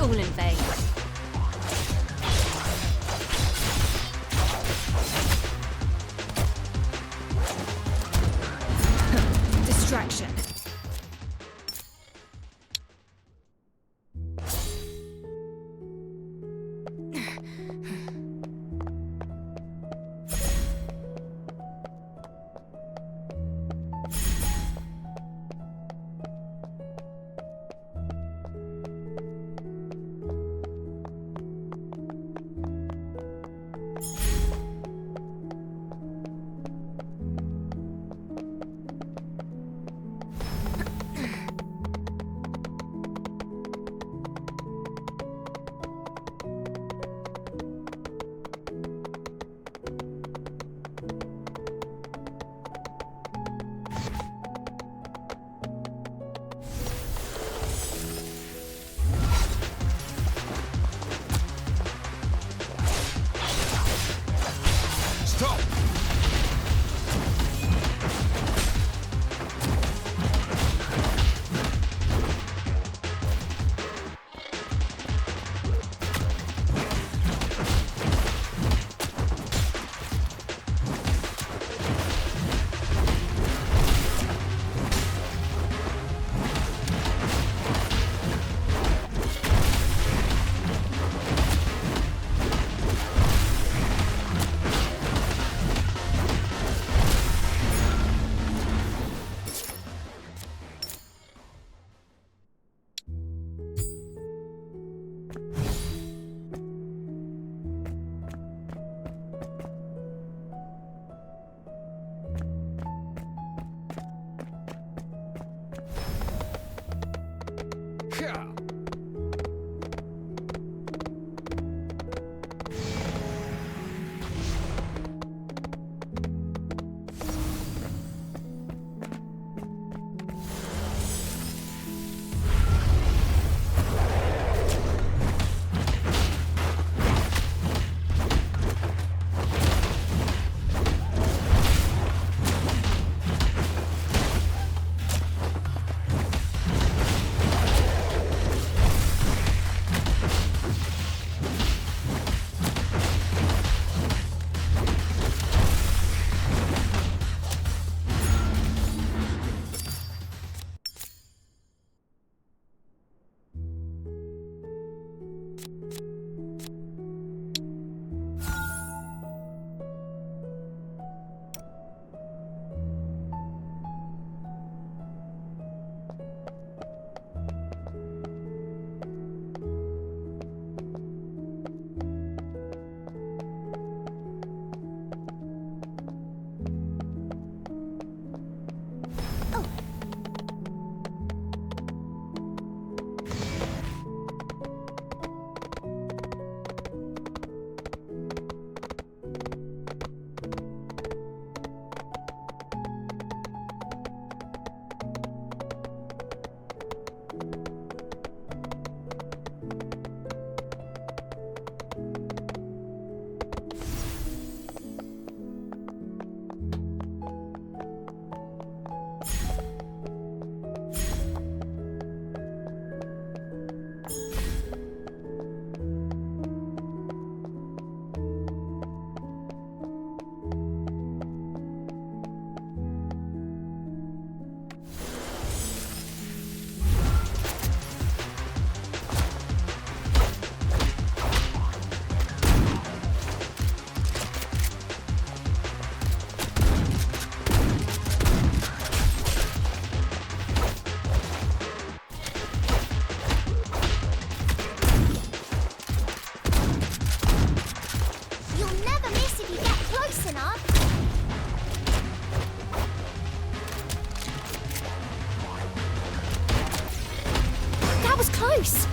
stolen vase. Distraction. Stop! close!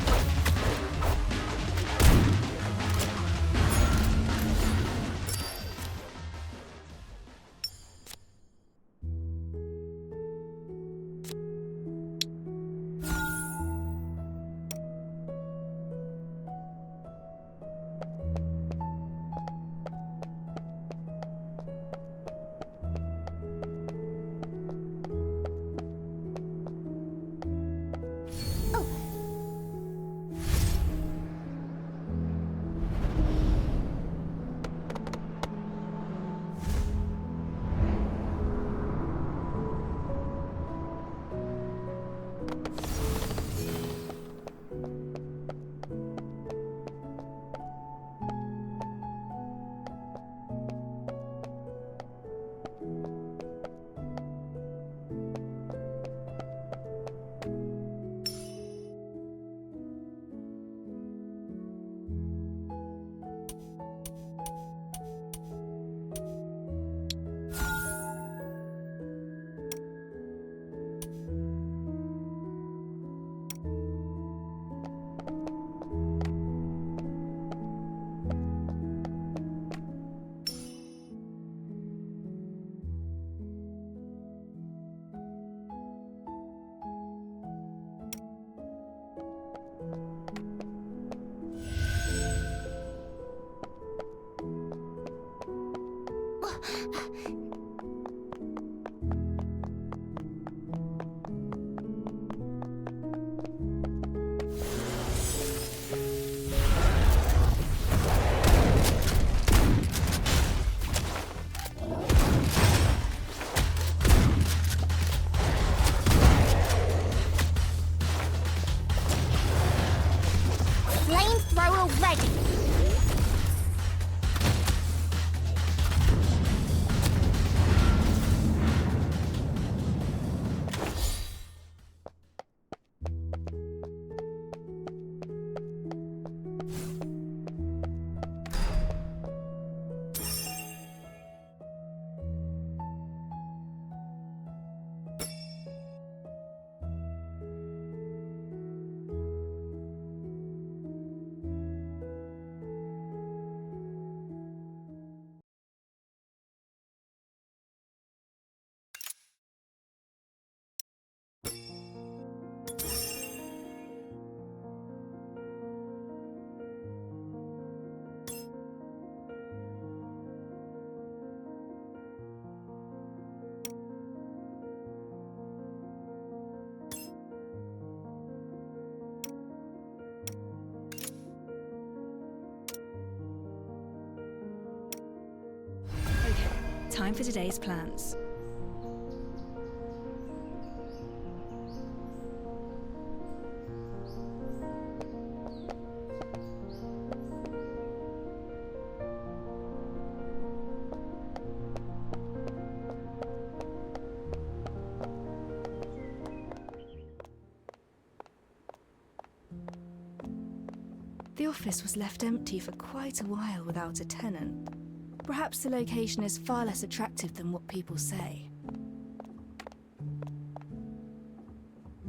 already! Time for today's plans. The office was left empty for quite a while without a tenant. Perhaps the location is far less attractive than what people say.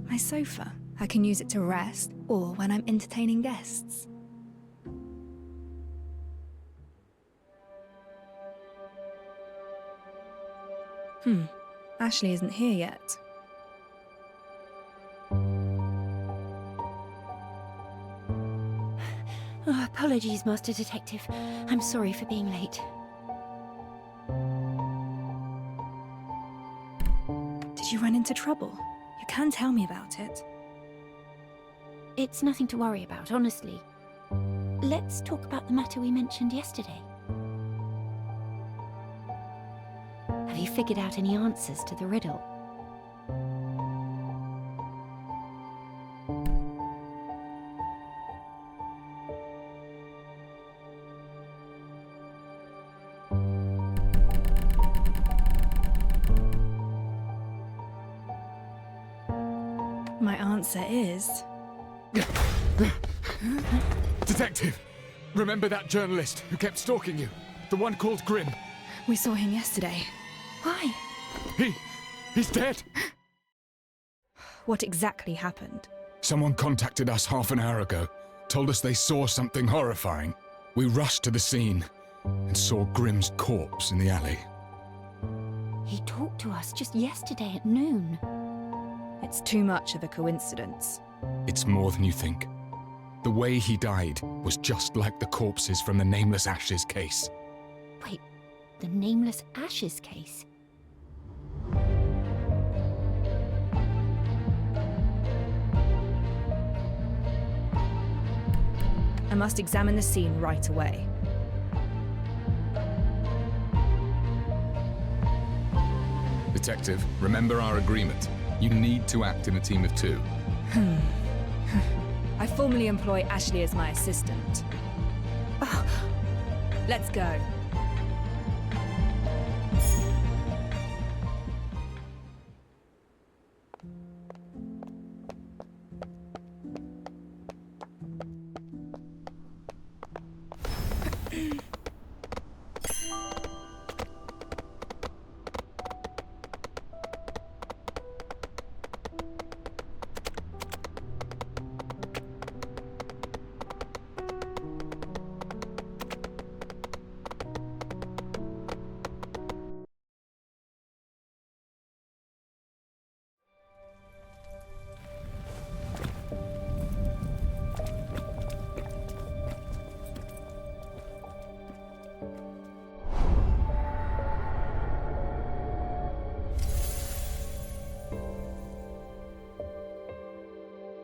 My sofa. I can use it to rest, or when I'm entertaining guests. Ashley isn't here yet. Oh, apologies, Master Detective. I'm sorry for being late. Did you run into trouble? You can tell me about it. It's nothing to worry about, honestly. Let's talk about the matter we mentioned yesterday. Have you figured out any answers to the riddle? My answer is... Detective! Remember that journalist who kept stalking you? The one called Grimm? We saw him yesterday. Why? He's dead! What exactly happened? Someone contacted us half an hour ago, told us they saw something horrifying. We rushed to the scene and saw Grimm's corpse in the alley. He talked to us just yesterday at noon. It's too much of a coincidence. It's more than you think. The way he died was just like the corpses from the Nameless Ashes case. Wait, the Nameless Ashes case? I must examine the scene right away. Detective, remember our agreement. You need to act in a team of two. I formally employ Ashley as my assistant. Let's go.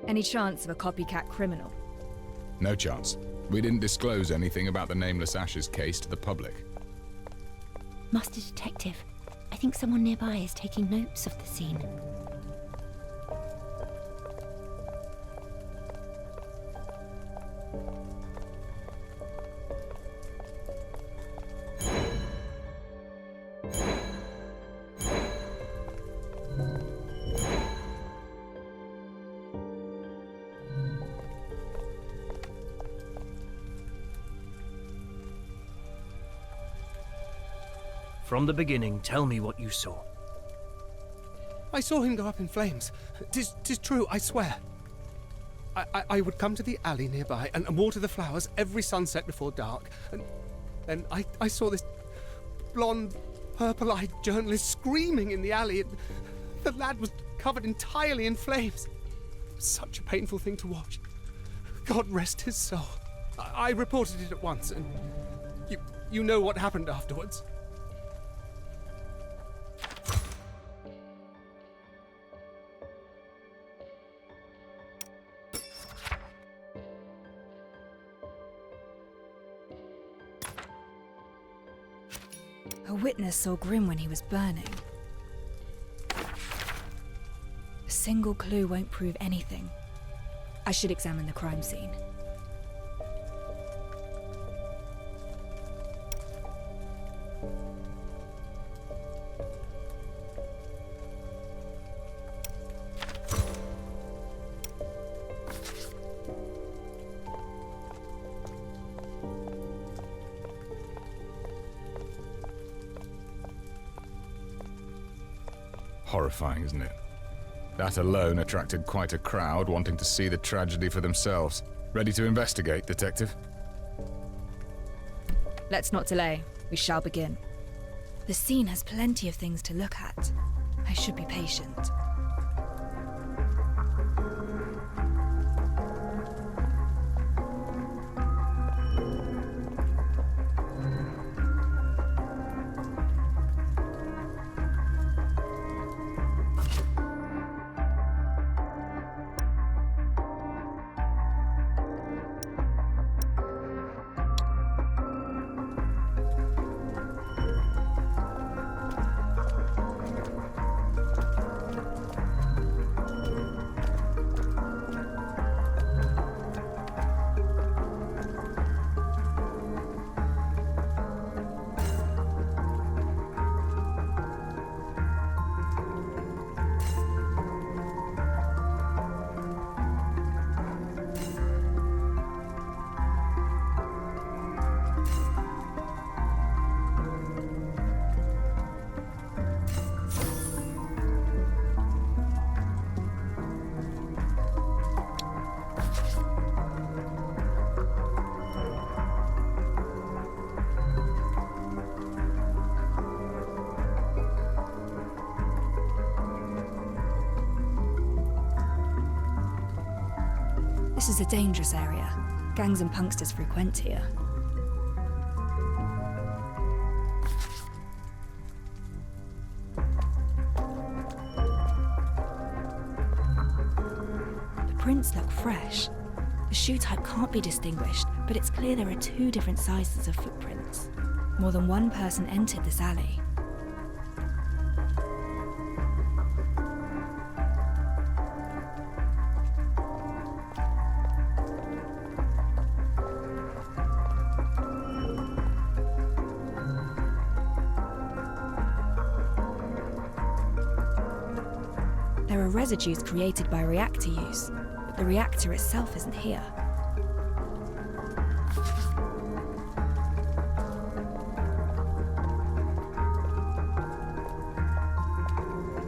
Any chance of a copycat criminal? No chance. We didn't disclose anything about the Nameless Ashes case to the public. Master Detective, I think someone nearby is taking notes of the scene. From the beginning, tell me what you saw. I saw him go up in flames. Tis true, I swear. I would come to the alley nearby and water the flowers every sunset before dark. And then I saw this blonde, purple-eyed journalist screaming in the alley. The lad was covered entirely in flames. It was such a painful thing to watch. God rest his soul. I reported it at once, and you know what happened afterwards. A witness saw Grim when he was burning. A single clue won't prove anything. I should examine the crime scene. Horrifying, isn't it? That alone attracted quite a crowd wanting to see the tragedy for themselves. Ready to investigate, Detective? Let's not delay. We shall begin. The scene has plenty of things to look at. I should be patient. This is a dangerous area. Gangs and punksters frequent here. The prints look fresh. The shoe type can't be distinguished, but it's clear there are two different sizes of footprints. More than one person entered this alley. There are residues created by reactor use, but the reactor itself isn't here.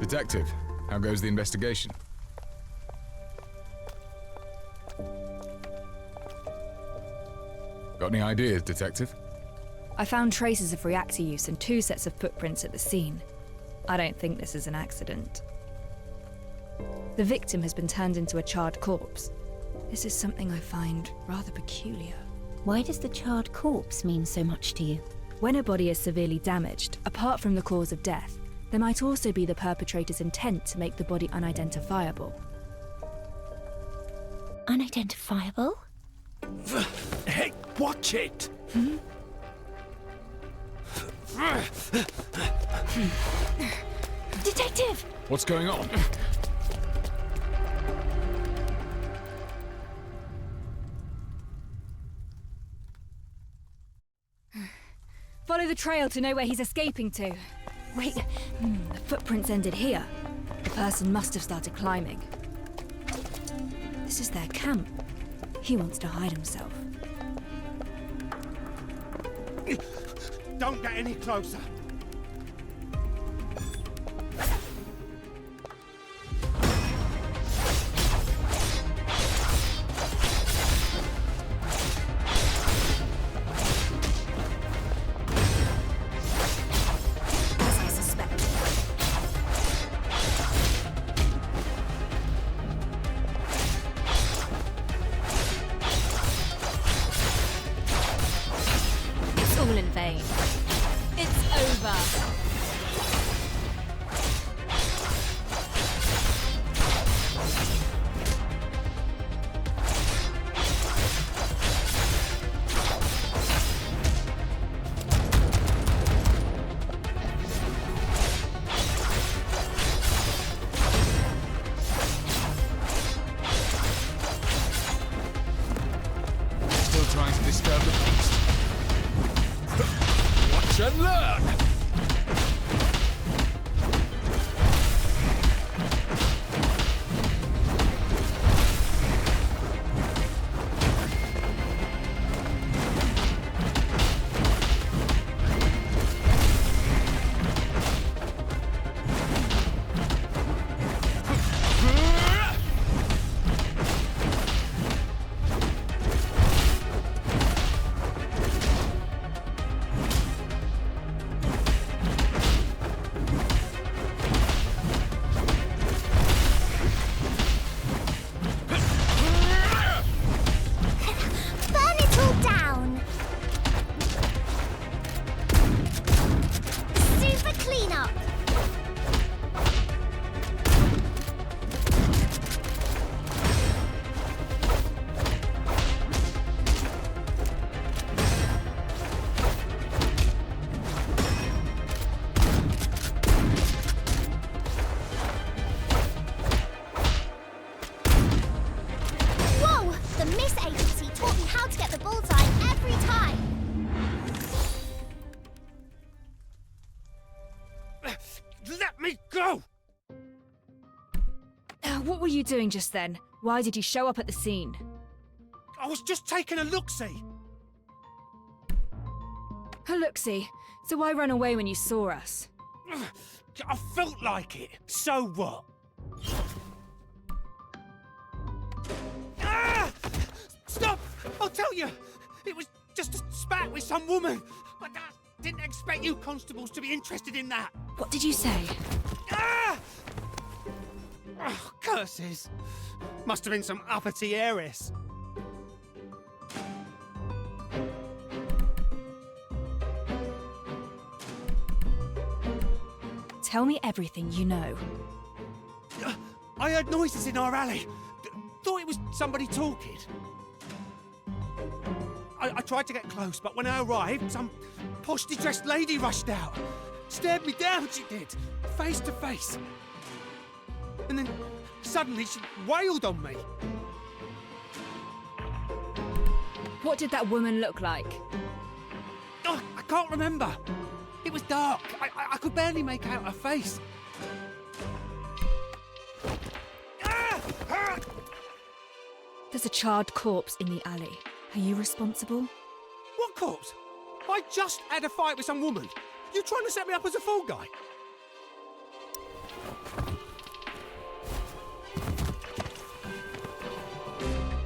Detective, how goes the investigation? Got any ideas, Detective? I found traces of reactor use and 2 sets of footprints at the scene. I don't think this is an accident. The victim has been turned into a charred corpse. This is something I find rather peculiar. Why does the charred corpse mean so much to you? When a body is severely damaged, apart from the cause of death, there might also be the perpetrator's intent to make the body unidentifiable. Unidentifiable? Hey, watch it! Detective! What's going on? Follow the trail to know where he's escaping to. Wait, the footprints ended here. The person must have started climbing. This is their camp. He wants to hide himself. Don't get any closer. What were you doing just then? Why did you show up at the scene? I was just taking a look-see. A look-see. So why run away when you saw us? I felt like it. So what? Ah! Stop! I'll tell you. It was just a spat with some woman. I didn't expect you constables to be interested in that. What did you say? Ah! Oh, curses. Must have been some uppity heiress. Tell me everything you know. I heard noises in our alley. Thought it was somebody talking. I tried to get close, but when I arrived, some poshly dressed lady rushed out. Stared me down, she did. Face to face. And then, suddenly, she wailed on me. What did that woman look like? Oh, I can't remember. It was dark. I could barely make out her face. Ah! Ah! There's a charred corpse in the alley. Are you responsible? What corpse? I just had a fight with some woman. You trying to set me up as a fall guy?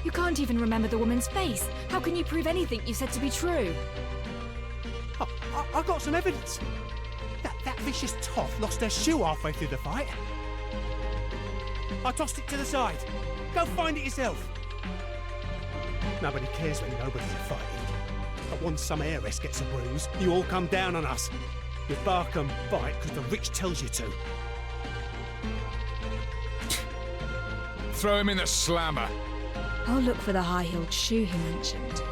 You can't even remember the woman's face. How can you prove anything you said to be true? I got some evidence. That vicious toff lost her shoe halfway through the fight. I tossed it to the side. Go find it yourself. Nobody cares when nobody's fighting. But once some heiress gets a bruise, you all come down on us. You bark and bite because the rich tells you to. Throw him in the slammer. I'll look for the high-heeled shoe he mentioned.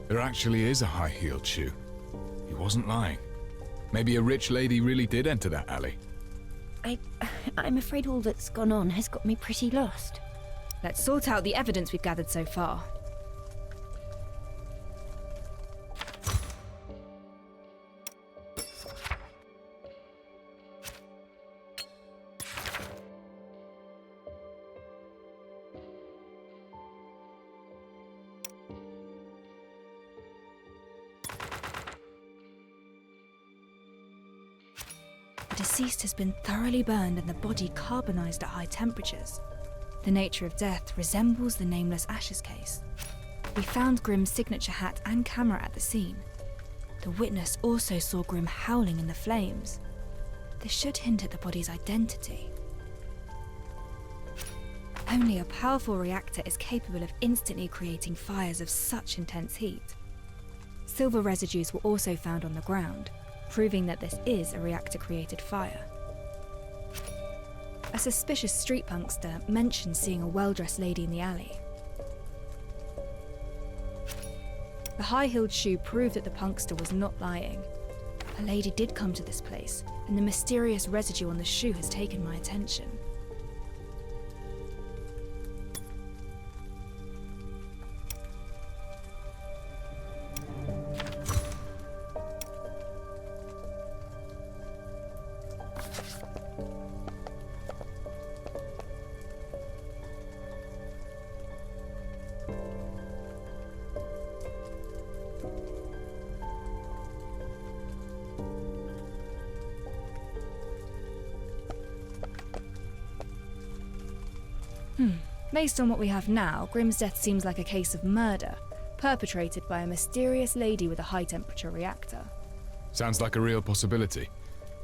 There actually is a high-heeled shoe. He wasn't lying. Maybe a rich lady really did enter that alley. I'm afraid all that's gone on has got me pretty lost. Let's sort out the evidence we've gathered so far. The deceased has been thoroughly burned and the body carbonized at high temperatures. The nature of death resembles the Nameless Ashes case. We found Grimm's signature hat and camera at the scene. The witness also saw Grimm howling in the flames. This should hint at the body's identity. Only a powerful reactor is capable of instantly creating fires of such intense heat. Silver residues were also found on the ground, proving that this is a reactor-created fire. A suspicious street punkster mentioned seeing a well-dressed lady in the alley. The high-heeled shoe proved that the punkster was not lying. A lady did come to this place, and the mysterious residue on the shoe has taken my attention. Based on what we have now, Grimm's death seems like a case of murder, perpetrated by a mysterious lady with a high-temperature reactor. Sounds like a real possibility.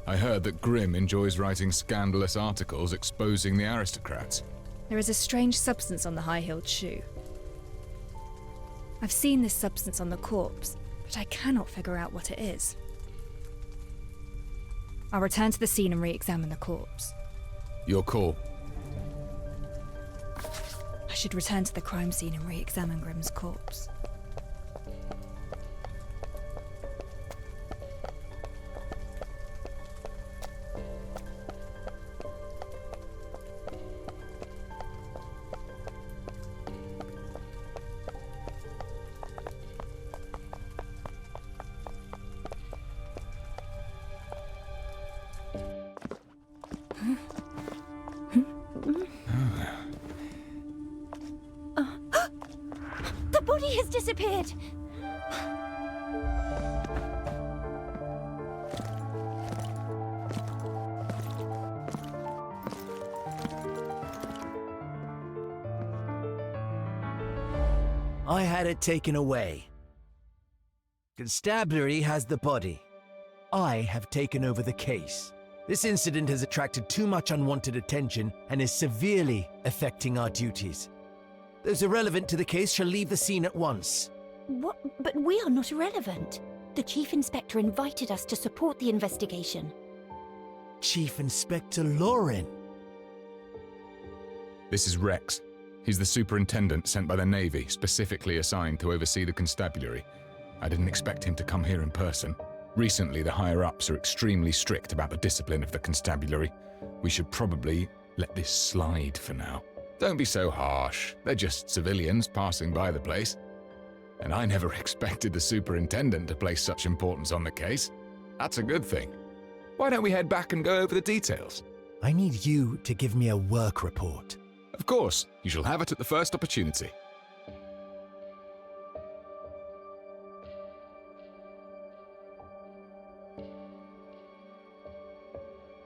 I heard that Grimm enjoys writing scandalous articles exposing the aristocrats. There is a strange substance on the high-heeled shoe. I've seen this substance on the corpse, but I cannot figure out what it is. I'll return to the scene and re-examine the corpse. Your call. I should return to the crime scene and re-examine Grimm's corpse. The body has disappeared! I had it taken away. Constabulary has the body. I have taken over the case. This incident has attracted too much unwanted attention and is severely affecting our duties. Those irrelevant to the case shall leave the scene at once. What? But we are not irrelevant. The Chief Inspector invited us to support the investigation. Chief Inspector Lauren. This is Rex. He's the superintendent sent by the Navy, specifically assigned to oversee the constabulary. I didn't expect him to come here in person. Recently, the higher-ups are extremely strict about the discipline of the constabulary. We should probably let this slide for now. Don't be so harsh. They're just civilians passing by the place. And I never expected the superintendent to place such importance on the case. That's a good thing. Why don't we head back and go over the details? I need you to give me a work report. Of course. You shall have it at the first opportunity.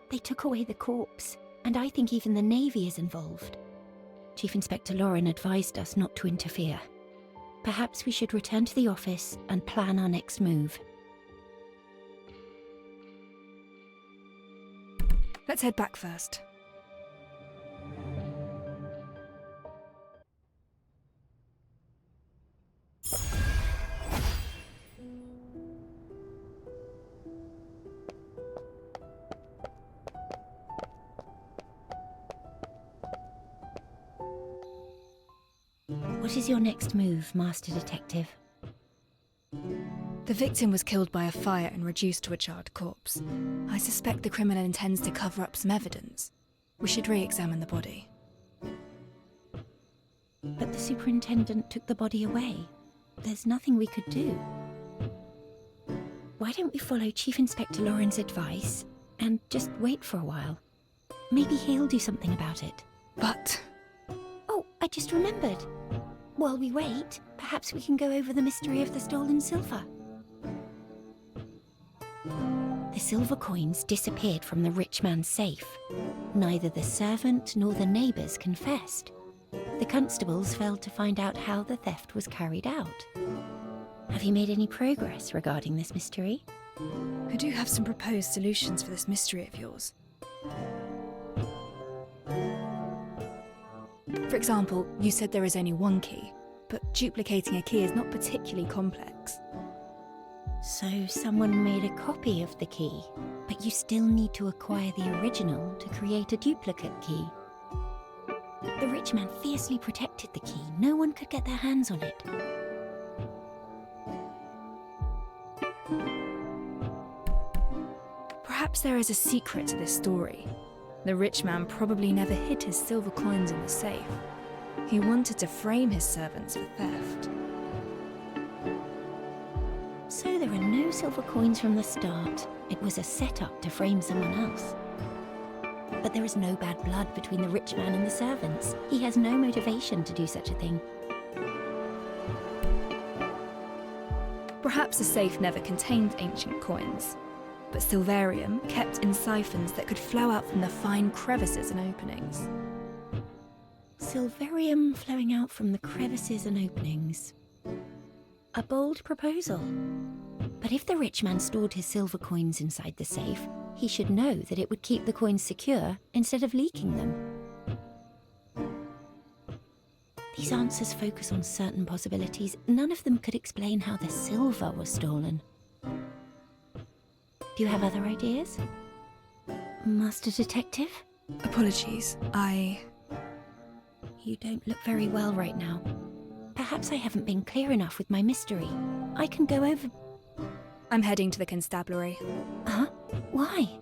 They took away the corpse, and I think even the Navy is involved. Chief Inspector Lauren advised us not to interfere. Perhaps we should return to the office and plan our next move. Let's head back first. What is your next move, Master Detective? The victim was killed by a fire and reduced to a charred corpse. I suspect the criminal intends to cover up some evidence. We should re-examine the body. But the superintendent took the body away. There's nothing we could do. Why don't we follow Chief Inspector Lauren's advice and just wait for a while? Maybe he'll do something about it. But... Oh, I just remembered. While we wait, perhaps we can go over the mystery of the stolen silver. The silver coins disappeared from the rich man's safe. Neither the servant nor the neighbours confessed. The constables failed to find out how the theft was carried out. Have you made any progress regarding this mystery? I do have some proposed solutions for this mystery of yours. For example, you said there is only one key, but duplicating a key is not particularly complex. So someone made a copy of the key, but you still need to acquire the original to create a duplicate key. The rich man fiercely protected the key. No one could get their hands on it. Perhaps there is a secret to this story. The rich man probably never hid his silver coins in the safe. He wanted to frame his servants for theft. So there are no silver coins from the start. It was a setup to frame someone else. But there is no bad blood between the rich man and the servants. He has no motivation to do such a thing. Perhaps the safe never contained ancient coins, but silverium kept in siphons that could flow out from the fine crevices and openings. Silverium flowing out from the crevices and openings. A bold proposal. But if the rich man stored his silver coins inside the safe, He should know that it would keep the coins secure instead of leaking them. These answers focus on certain possibilities. None of them could explain how the silver was stolen. Do you have other ideas? Master Detective? Apologies, You don't look very well right now. Perhaps I haven't been clear enough with my mystery. I can go over... I'm heading to the constabulary. Huh? Why?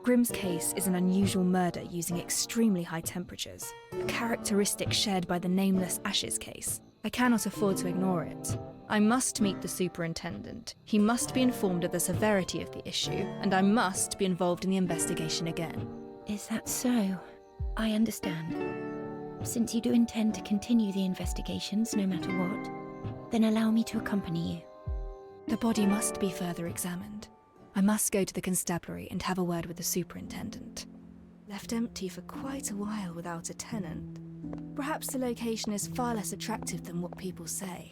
Grimm's case is an unusual murder using extremely high temperatures, a characteristic shared by the nameless Ashes case. I cannot afford to ignore it. I must meet the superintendent. He must be informed of the severity of the issue, and I must be involved in the investigation again. Is that so? I understand. Since you do intend to continue the investigations no matter what, then allow me to accompany you. The body must be further examined. I must go to the constabulary and have a word with the superintendent. Left empty for quite a while without a tenant. Perhaps the location is far less attractive than what people say.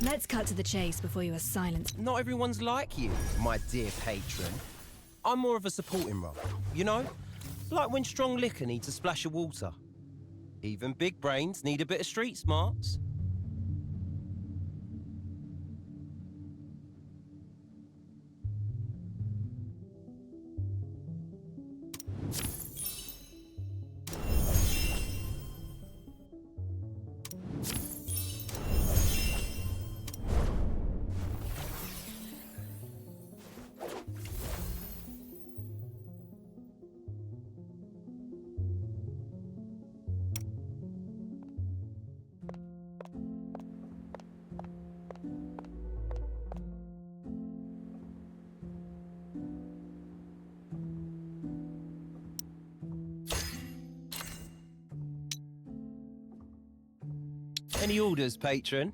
Let's cut to the chase before you are silenced. Not everyone's like you, my dear patron. I'm more of a supporting role, you know? Like when strong liquor needs a splash of water. Even big brains need a bit of street smarts. Any orders, patron?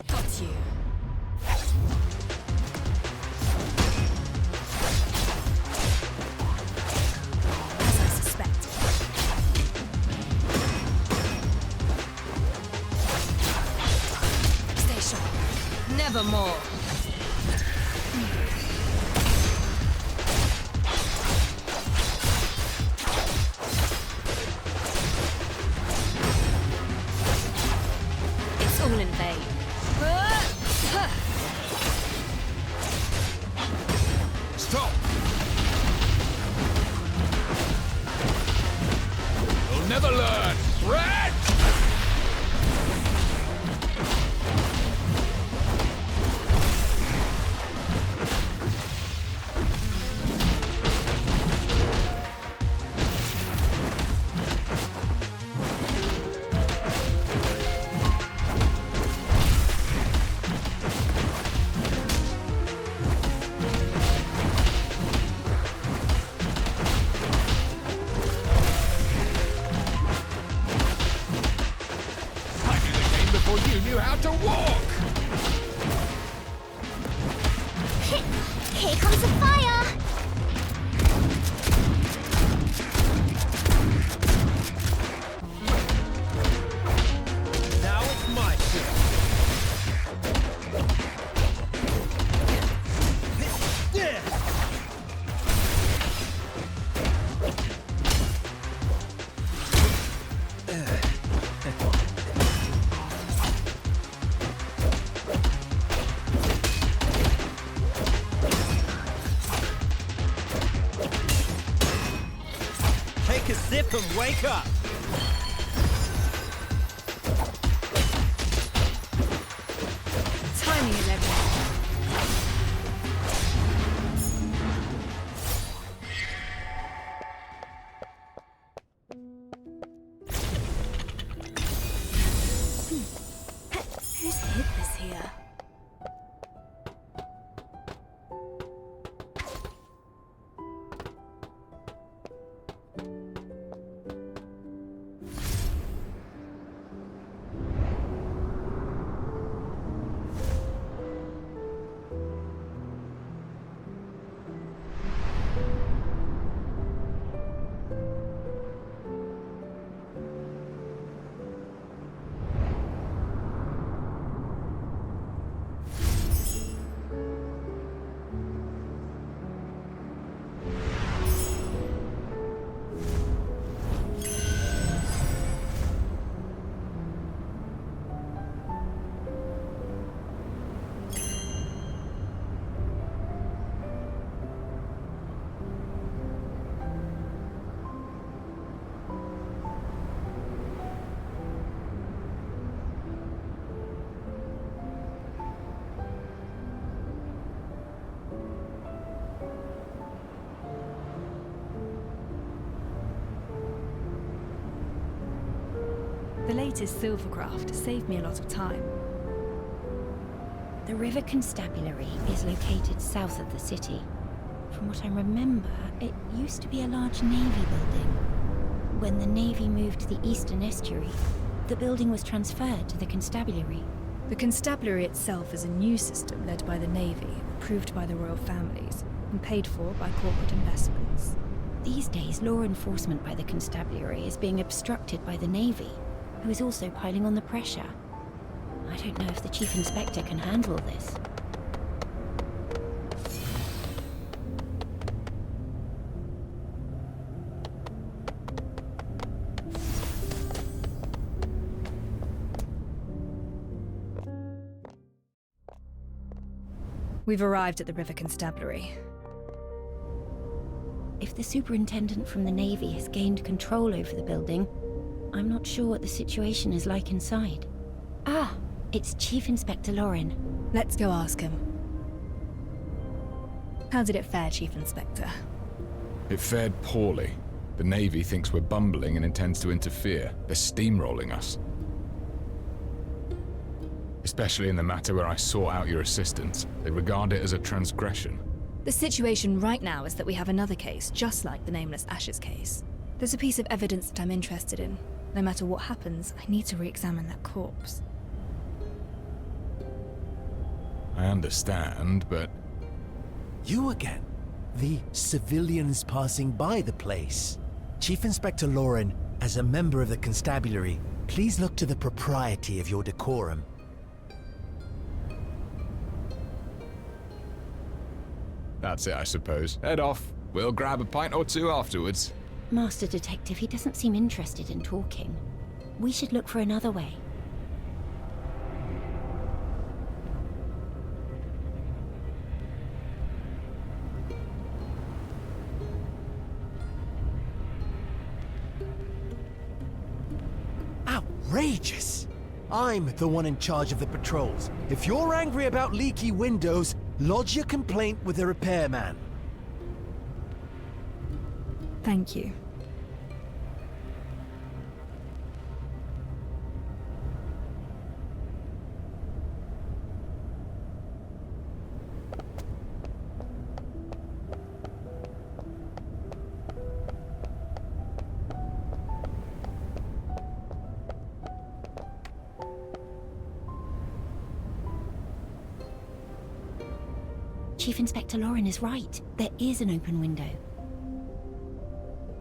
Got you. As I suspected. Stay sharp. Nevermore. It's all in vain. Stop! You'll never learn! Red! Before you knew how to walk! Here comes the fire! Now it's my turn. Take a sip and wake up. Timing is everything. Who's hid this here? The latest silvercraft saved me a lot of time. The River Constabulary is located south of the city. From what I remember, it used to be a large navy building. When the navy moved to the eastern estuary, the building was transferred to the constabulary. The constabulary itself is a new system led by the Navy, approved by the royal families, and paid for by corporate investments. These days, law enforcement by the constabulary is being obstructed by the Navy, who is also piling on the pressure. I don't know if the Chief Inspector can handle this. We've arrived at the River Constabulary. If the superintendent from the Navy has gained control over the building, I'm not sure what the situation is like inside. Ah, It's Chief Inspector Lauren. Let's go ask him. How did it fare, Chief Inspector? It fared poorly. The Navy thinks we're bumbling and intends to interfere. They're steamrolling us. Especially in the matter where I sought out your assistance. They regard it as a transgression. The situation right now is that we have another case, just like the Nameless Ashes case. There's a piece of evidence that I'm interested in. No matter what happens, I need to re-examine that corpse. I understand, but... You again? The civilians passing by the place. Chief Inspector Lauren, as a member of the constabulary, please look to the propriety of your decorum. That's it, I suppose. Head off. We'll grab a pint or two afterwards. Master Detective, he doesn't seem interested in talking. We should look for another way. Outrageous! I'm the one in charge of the patrols. If you're angry about leaky windows, lodge your complaint with the repairman. Thank you. Chief Inspector Lauren is right. There is an open window.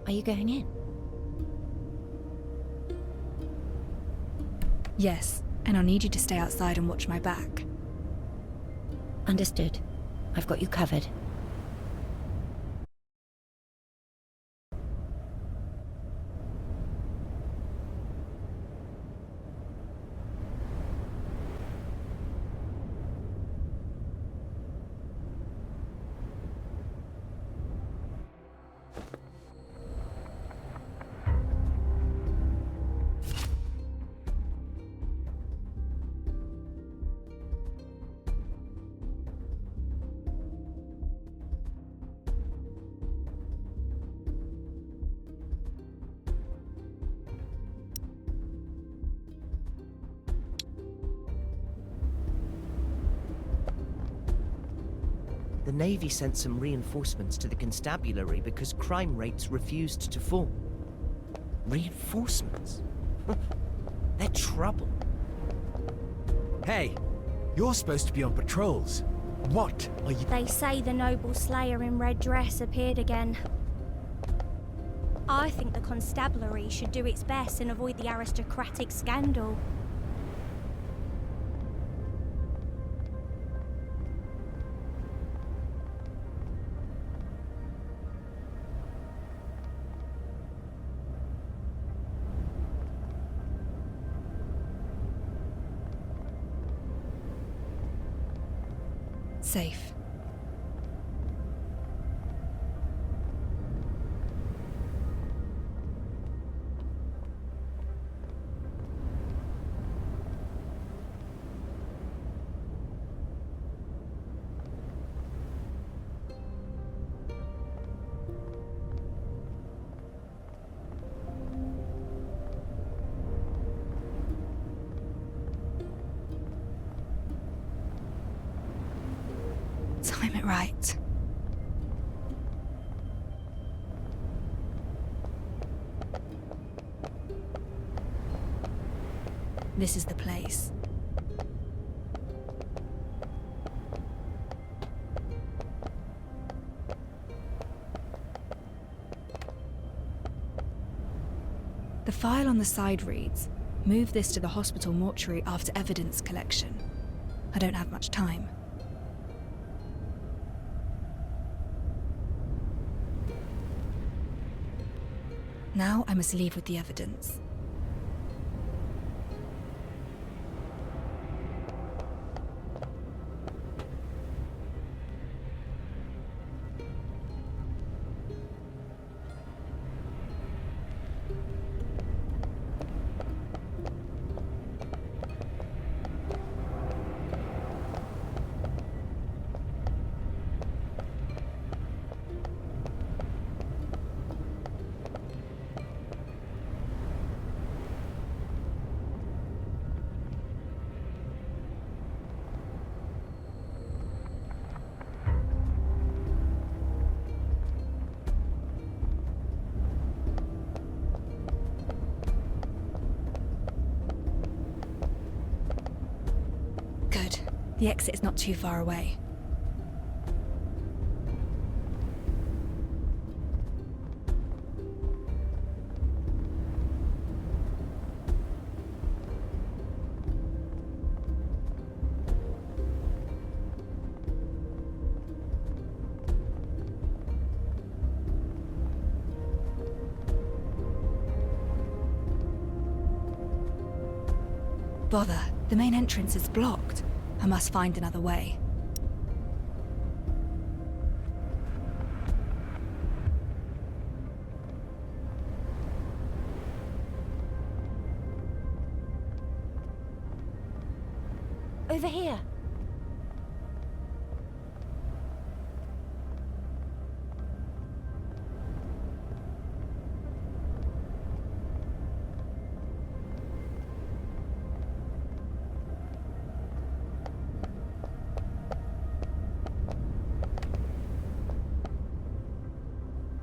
Are you going in? Yes, and I'll need you to stay outside and watch my back. Understood. I've got you covered. The Navy sent some reinforcements to the constabulary because crime rates refused to fall. Reinforcements? They're trouble. Hey, you're supposed to be on patrols. What are you... They say the noble slayer in red dress appeared again. I think the constabulary should do its best and avoid the aristocratic scandal. Safe. Time it right. This is the place. The file on the side reads, "Move this to the hospital mortuary after evidence collection." I don't have much time. Now I must leave with the evidence. The exit is not too far away. Bother, the main entrance is blocked. I must find another way. Over here.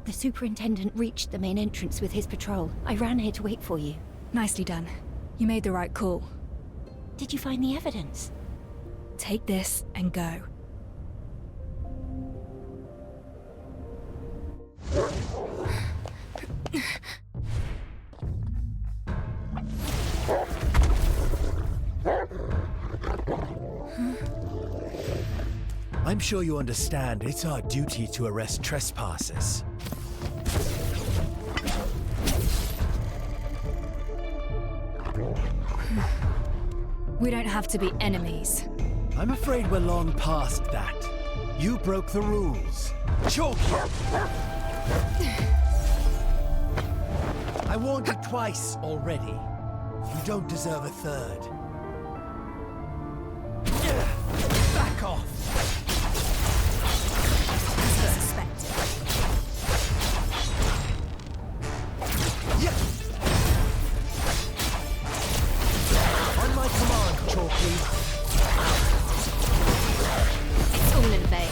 The superintendent reached the main entrance with his patrol. I ran here to wait for you. Nicely done. You made the right call. Did you find the evidence? Take this and go. I'm sure you understand it's our duty to arrest trespassers. We don't have to be enemies. I'm afraid we're long past that. You broke the rules. Chalk you! I warned you twice already. You don't deserve a third. Back off! As I suspected. On my command, Chalky. It's all in vain.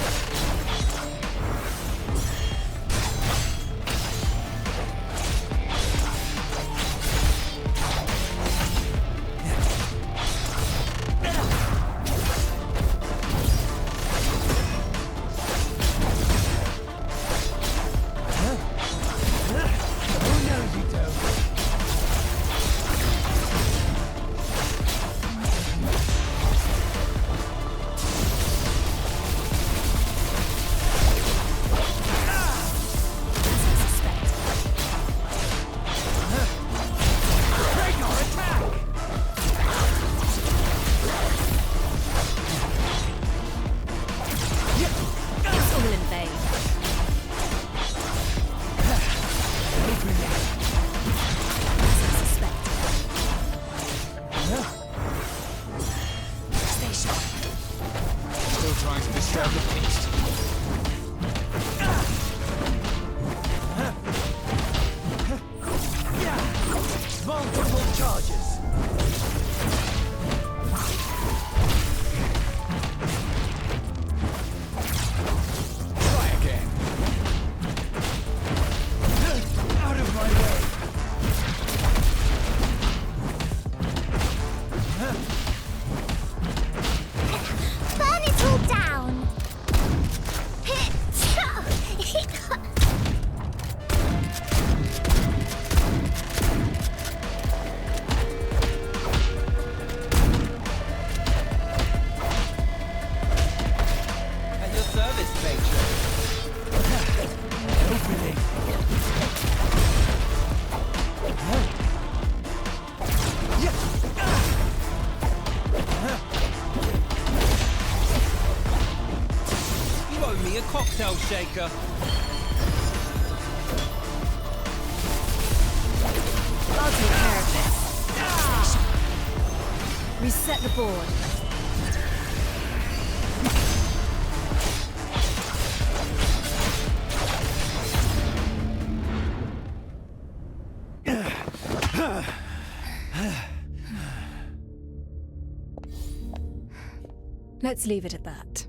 Multiple charges. Try again. Out of my way. Burn it all down! At your service, matron. Opening. You owe me a cocktail shaker. I'll take care of this. Reset the board. Let's leave it at that.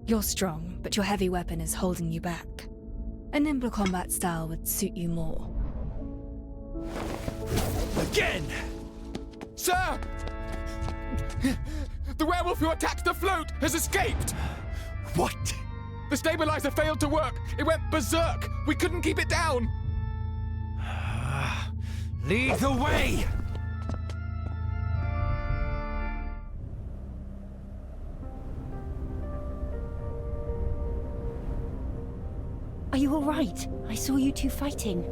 You're strong, but your heavy weapon is holding you back. A nimble combat style would suit you more. Again! Sir! The werewolf who attacked the float has escaped! What? The stabilizer failed to work. It went berserk. We couldn't keep it down. Lead the way! Are you all right? I saw you two fighting.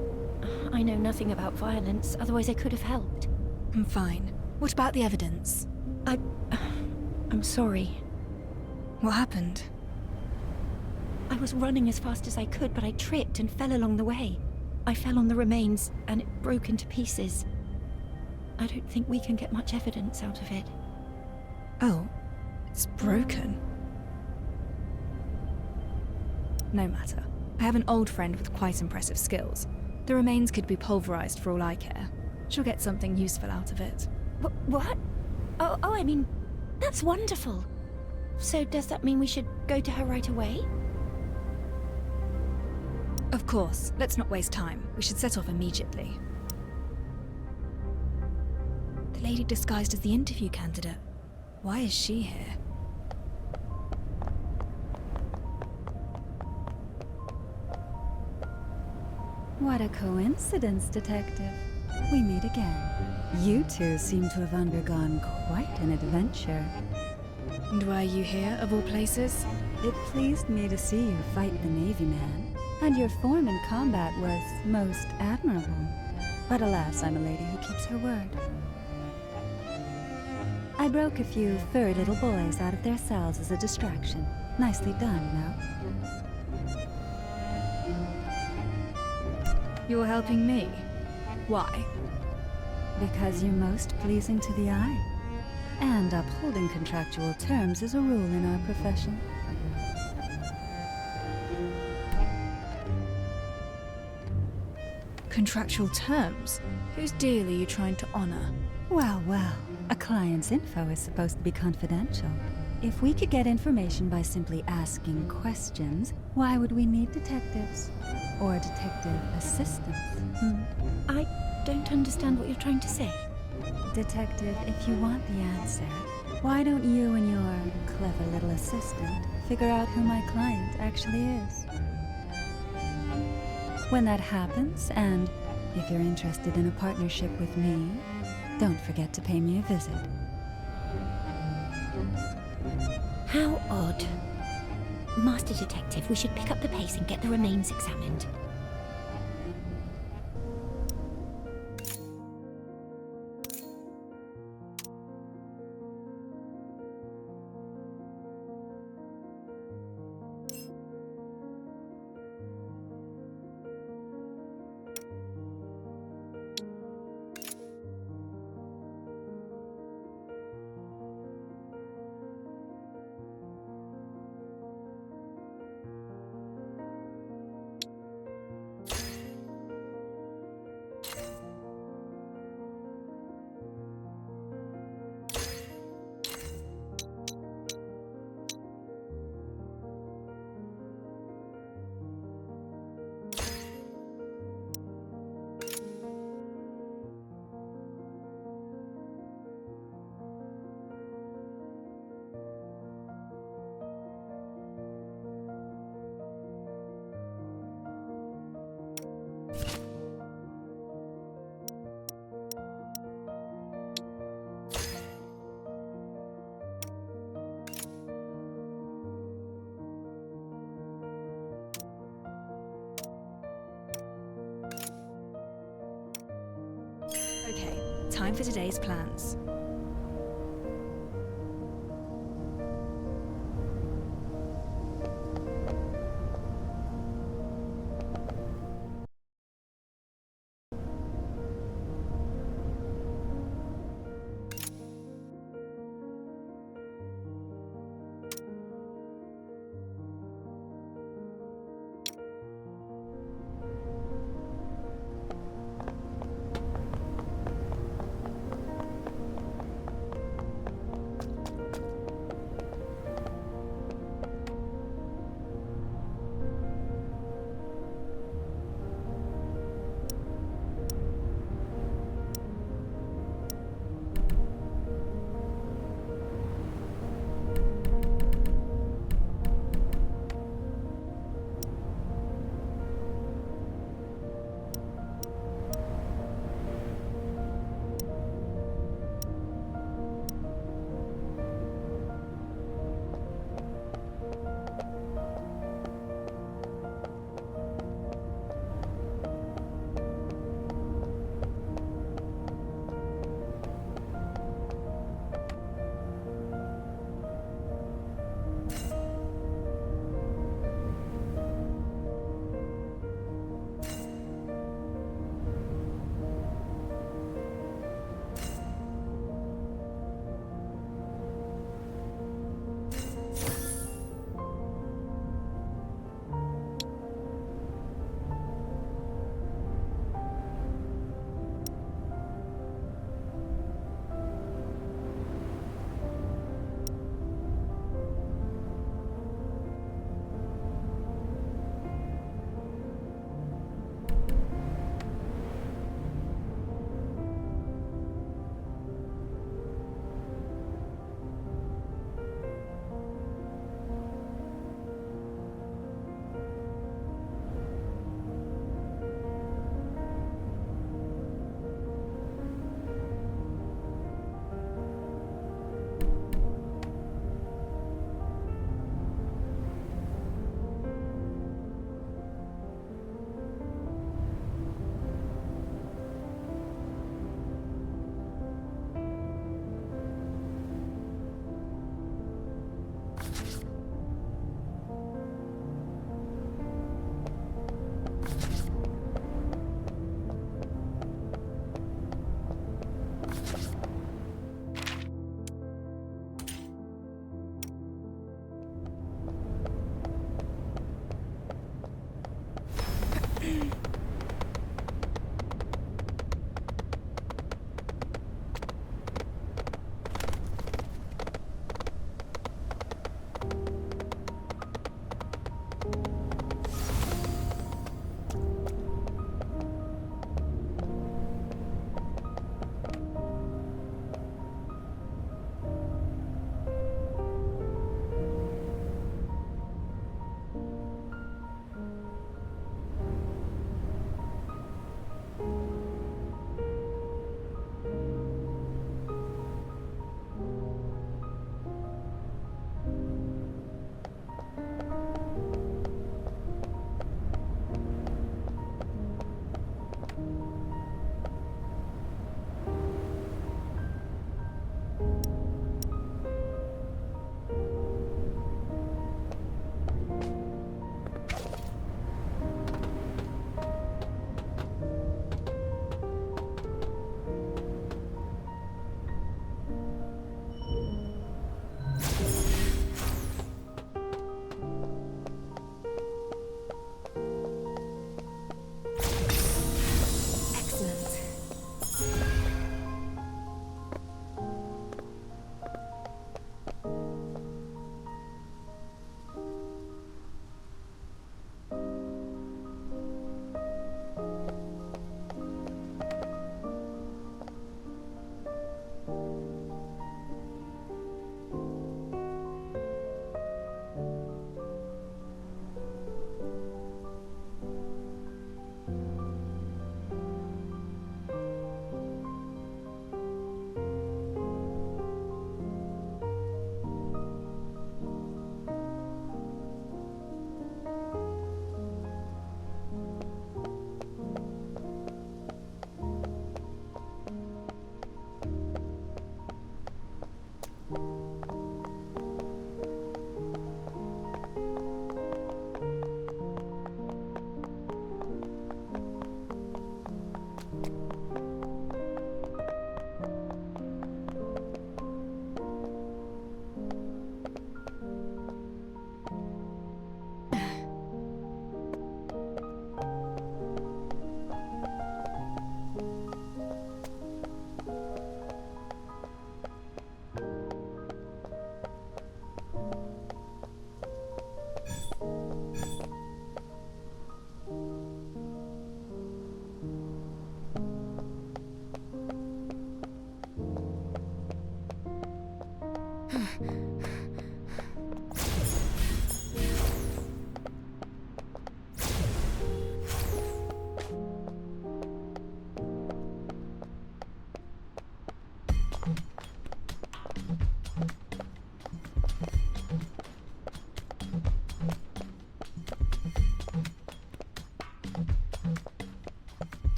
I know nothing about violence, otherwise I could have helped. I'm fine. What about the evidence? I'm sorry. What happened? I was running as fast as I could, but I tripped and fell along the way. I fell on the remains, and it broke into pieces. I don't think we can get much evidence out of it. Oh, it's broken. No matter. I have an old friend with quite impressive skills. The remains could be pulverized for all I care. She'll get something useful out of it. What? Oh, I mean, that's wonderful. So does that mean we should go to her right away? Of course. Let's not waste time. We should set off immediately. The lady disguised as the interview candidate. Why is she here? What a coincidence, Detective. We meet again. You two seem to have undergone quite an adventure. And why are you here, of all places? It pleased me to see you fight the Navy man, and your form in combat was most admirable. But alas, I'm a lady who keeps her word. I broke a few furry little boys out of their cells as a distraction. Nicely done, no? You're helping me? Why? Because you're most pleasing to the eye. And upholding contractual terms is a rule in our profession. Contractual terms? Whose deal are you trying to honor? Well, well, a client's info is supposed to be confidential. If we could get information by simply asking questions, why would we need detectives? Or detective assistants? I don't understand what you're trying to say. Detective, if you want the answer, why don't you and your clever little assistant figure out who my client actually is? When that happens, and if you're interested in a partnership with me, don't forget to pay me a visit. How odd. Master Detective, we should pick up the pace and get the remains examined. Okay, time for today's plans.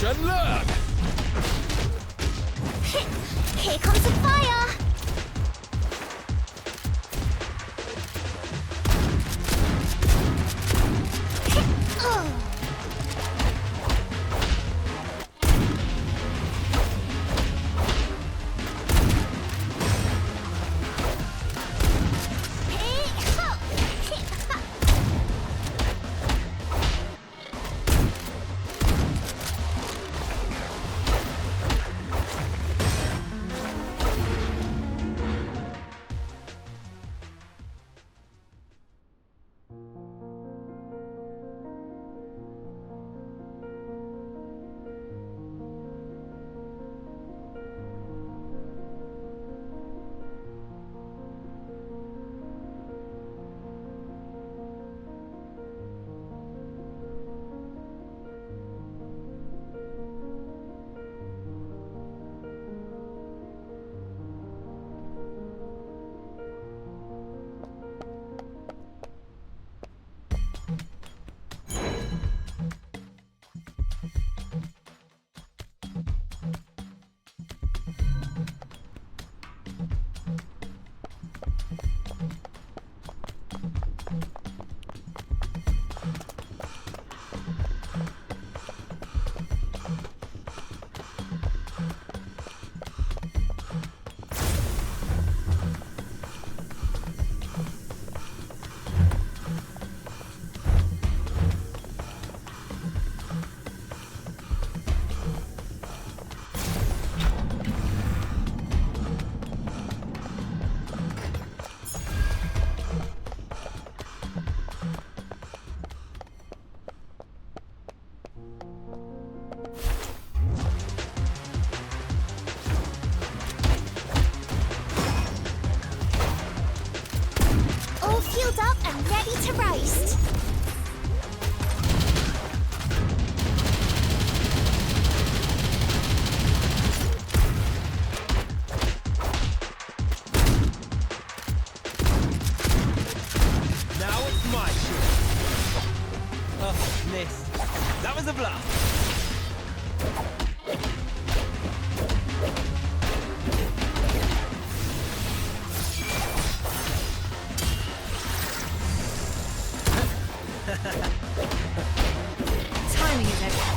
and learn! Here comes the fire! All fueled up and ready to roast. Now it's my turn. Oh, missed. That was a bluff. Timing is everything.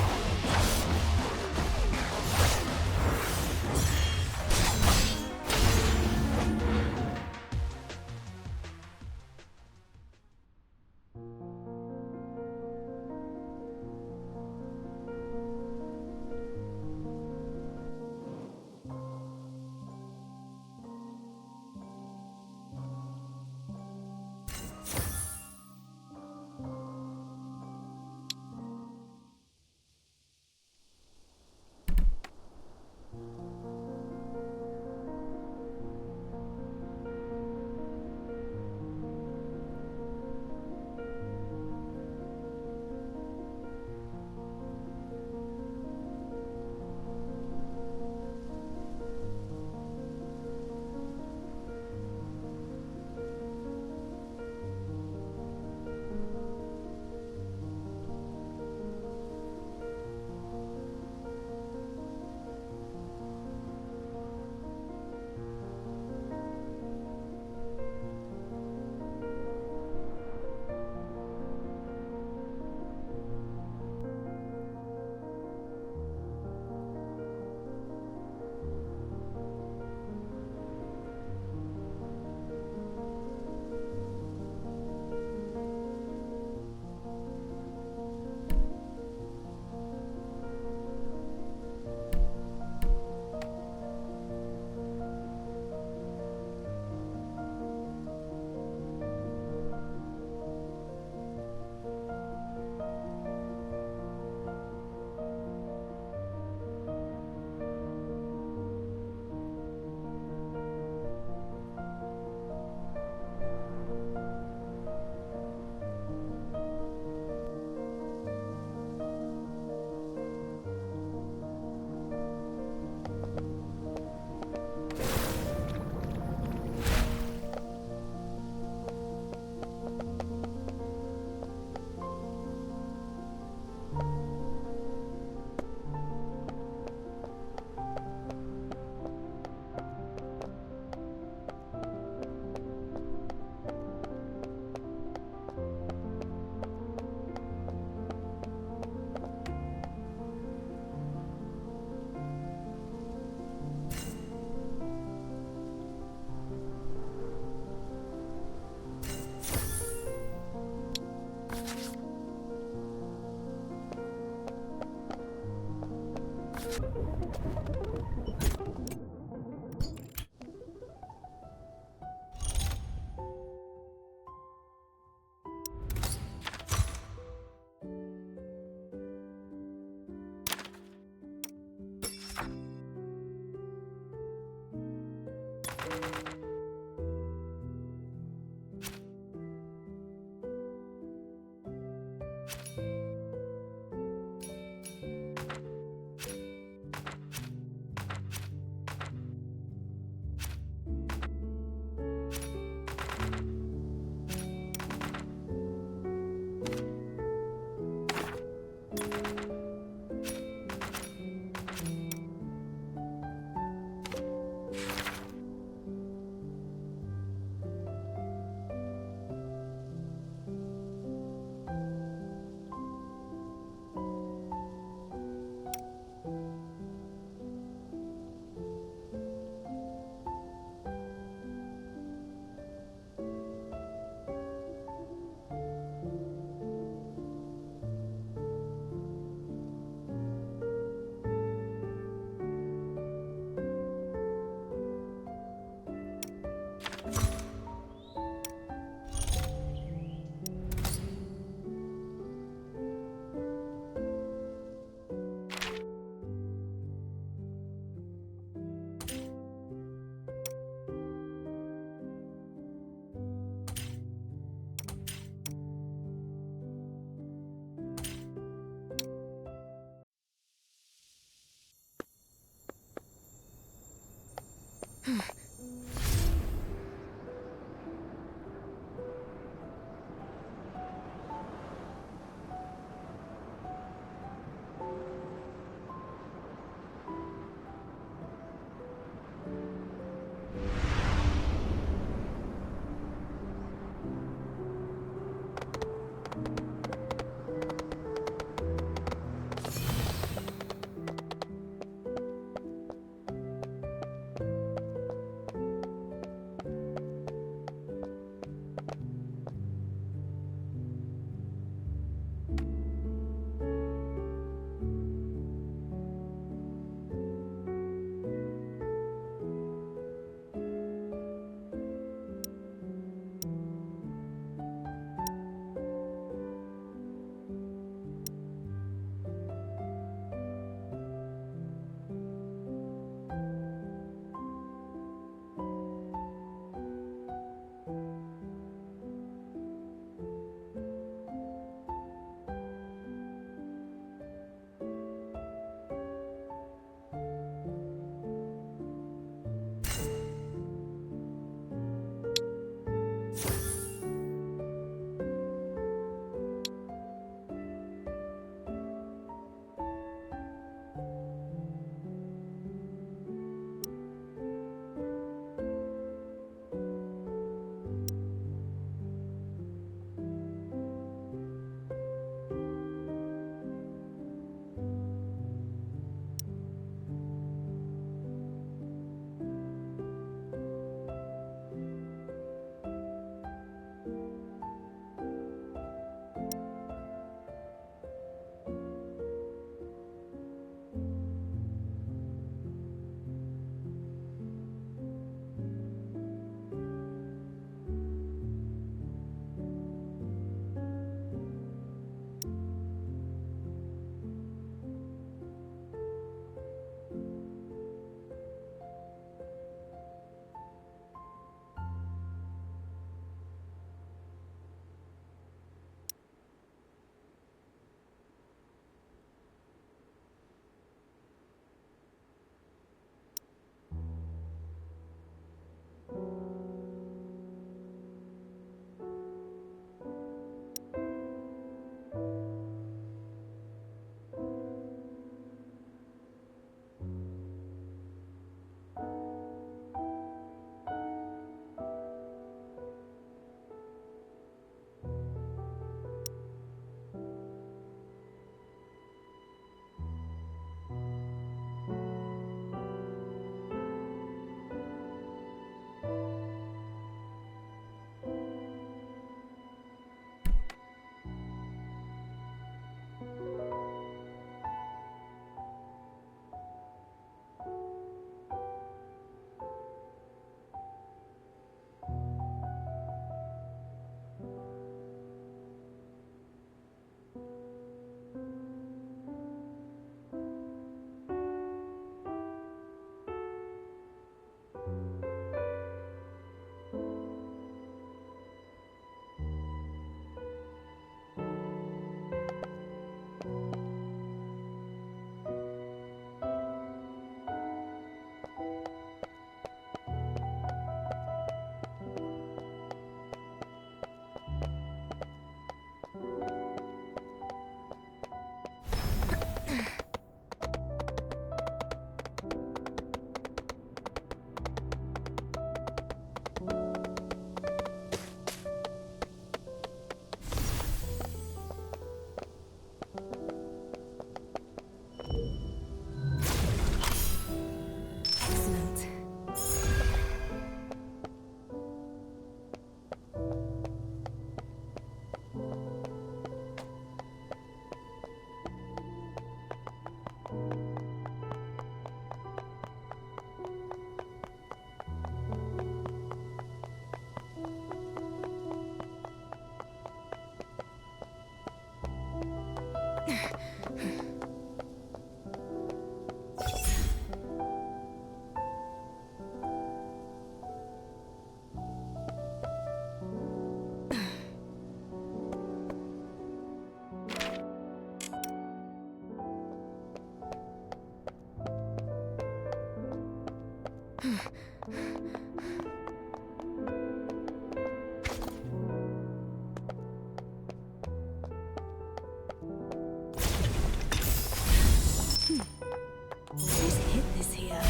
Who's hid this here?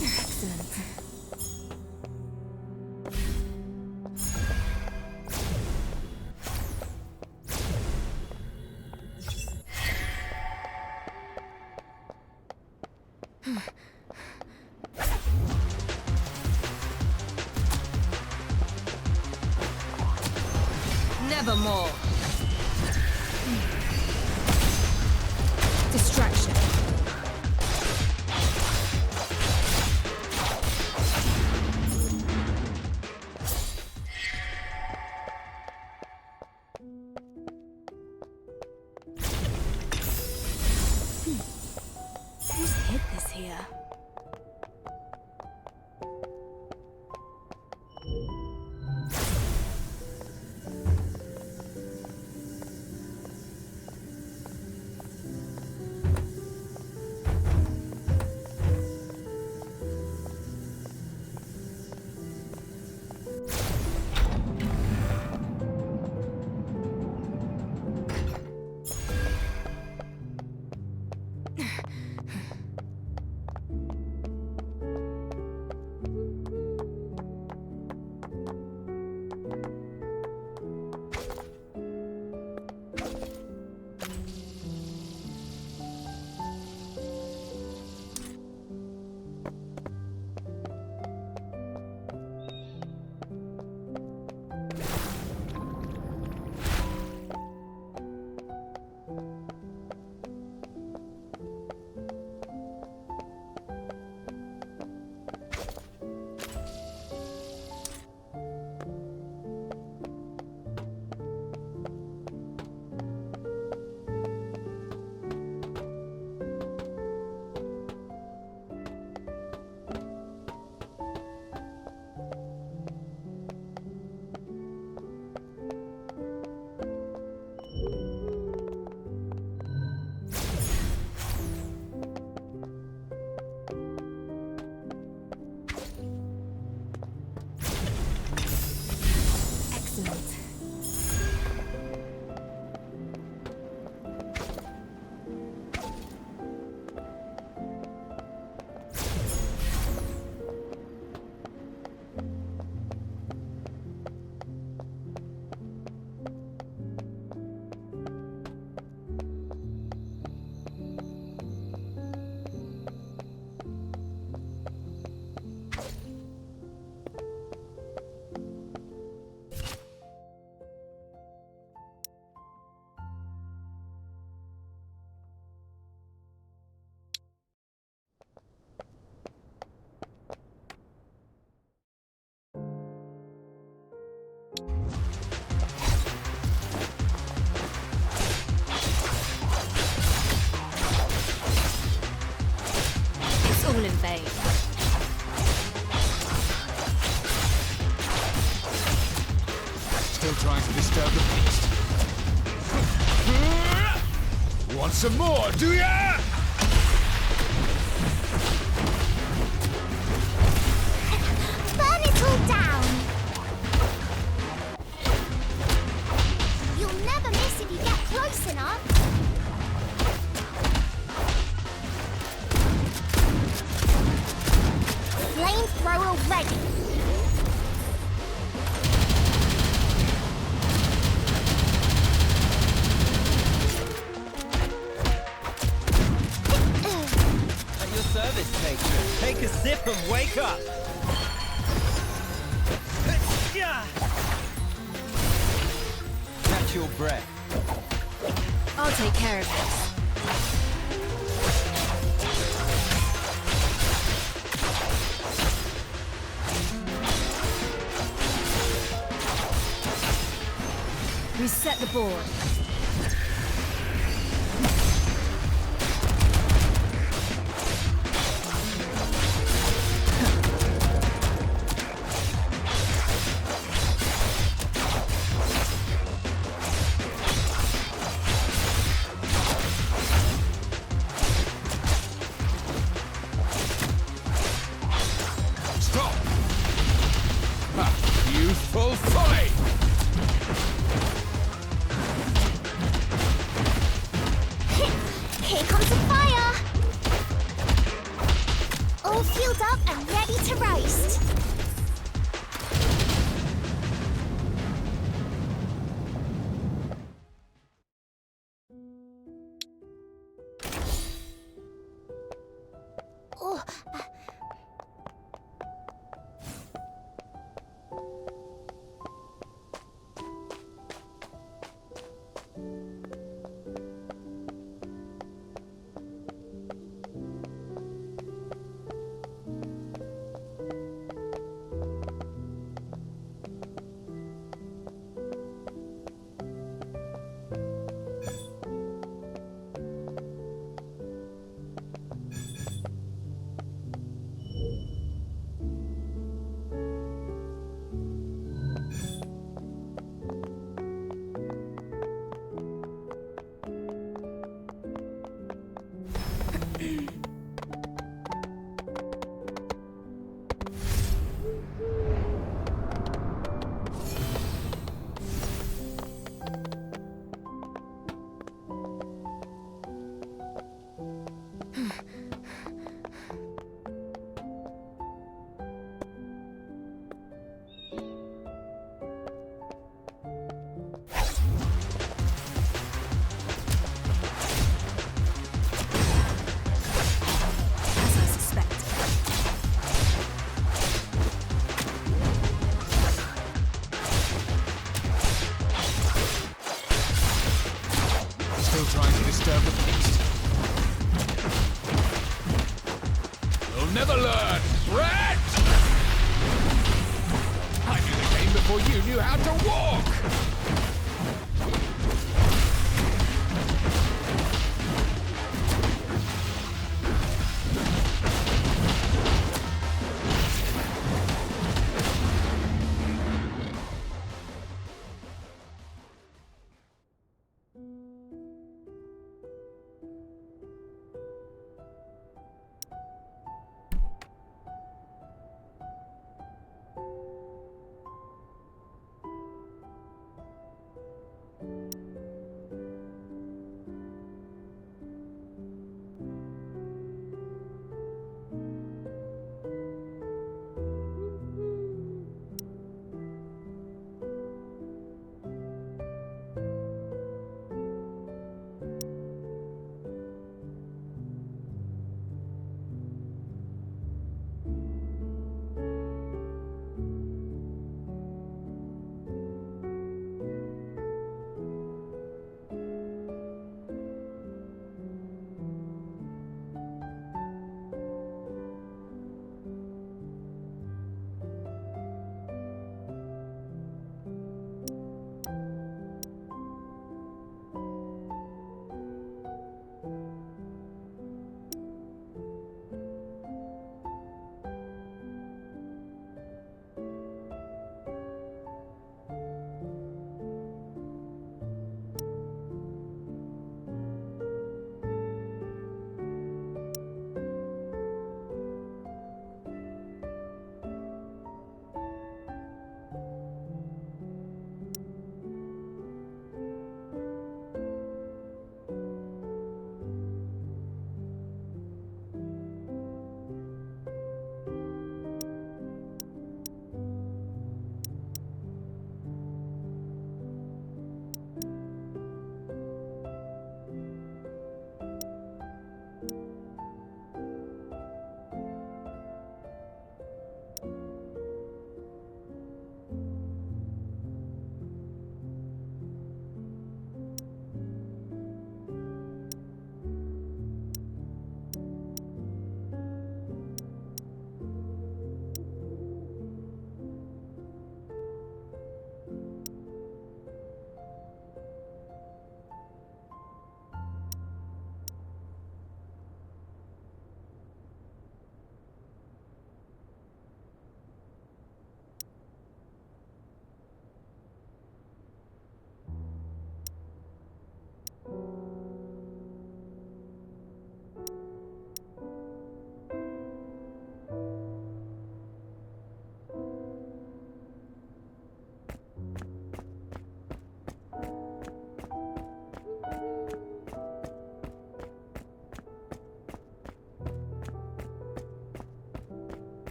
Excellent. Nevermore. Distraction. Who's hid this here? All in vain. Still trying to disturb the beast. Want some more, do ya? Burn it all down! You'll never miss if you get close enough. Flamethrower ready. breath. I'll take care of this. Reset the board. Stop! Ha! Youthful folly! Here comes the fire! All fueled up and ready to roast. Oh, Still trying to disturb the peace. You'll never learn! Rat! I knew the game before you knew how to walk!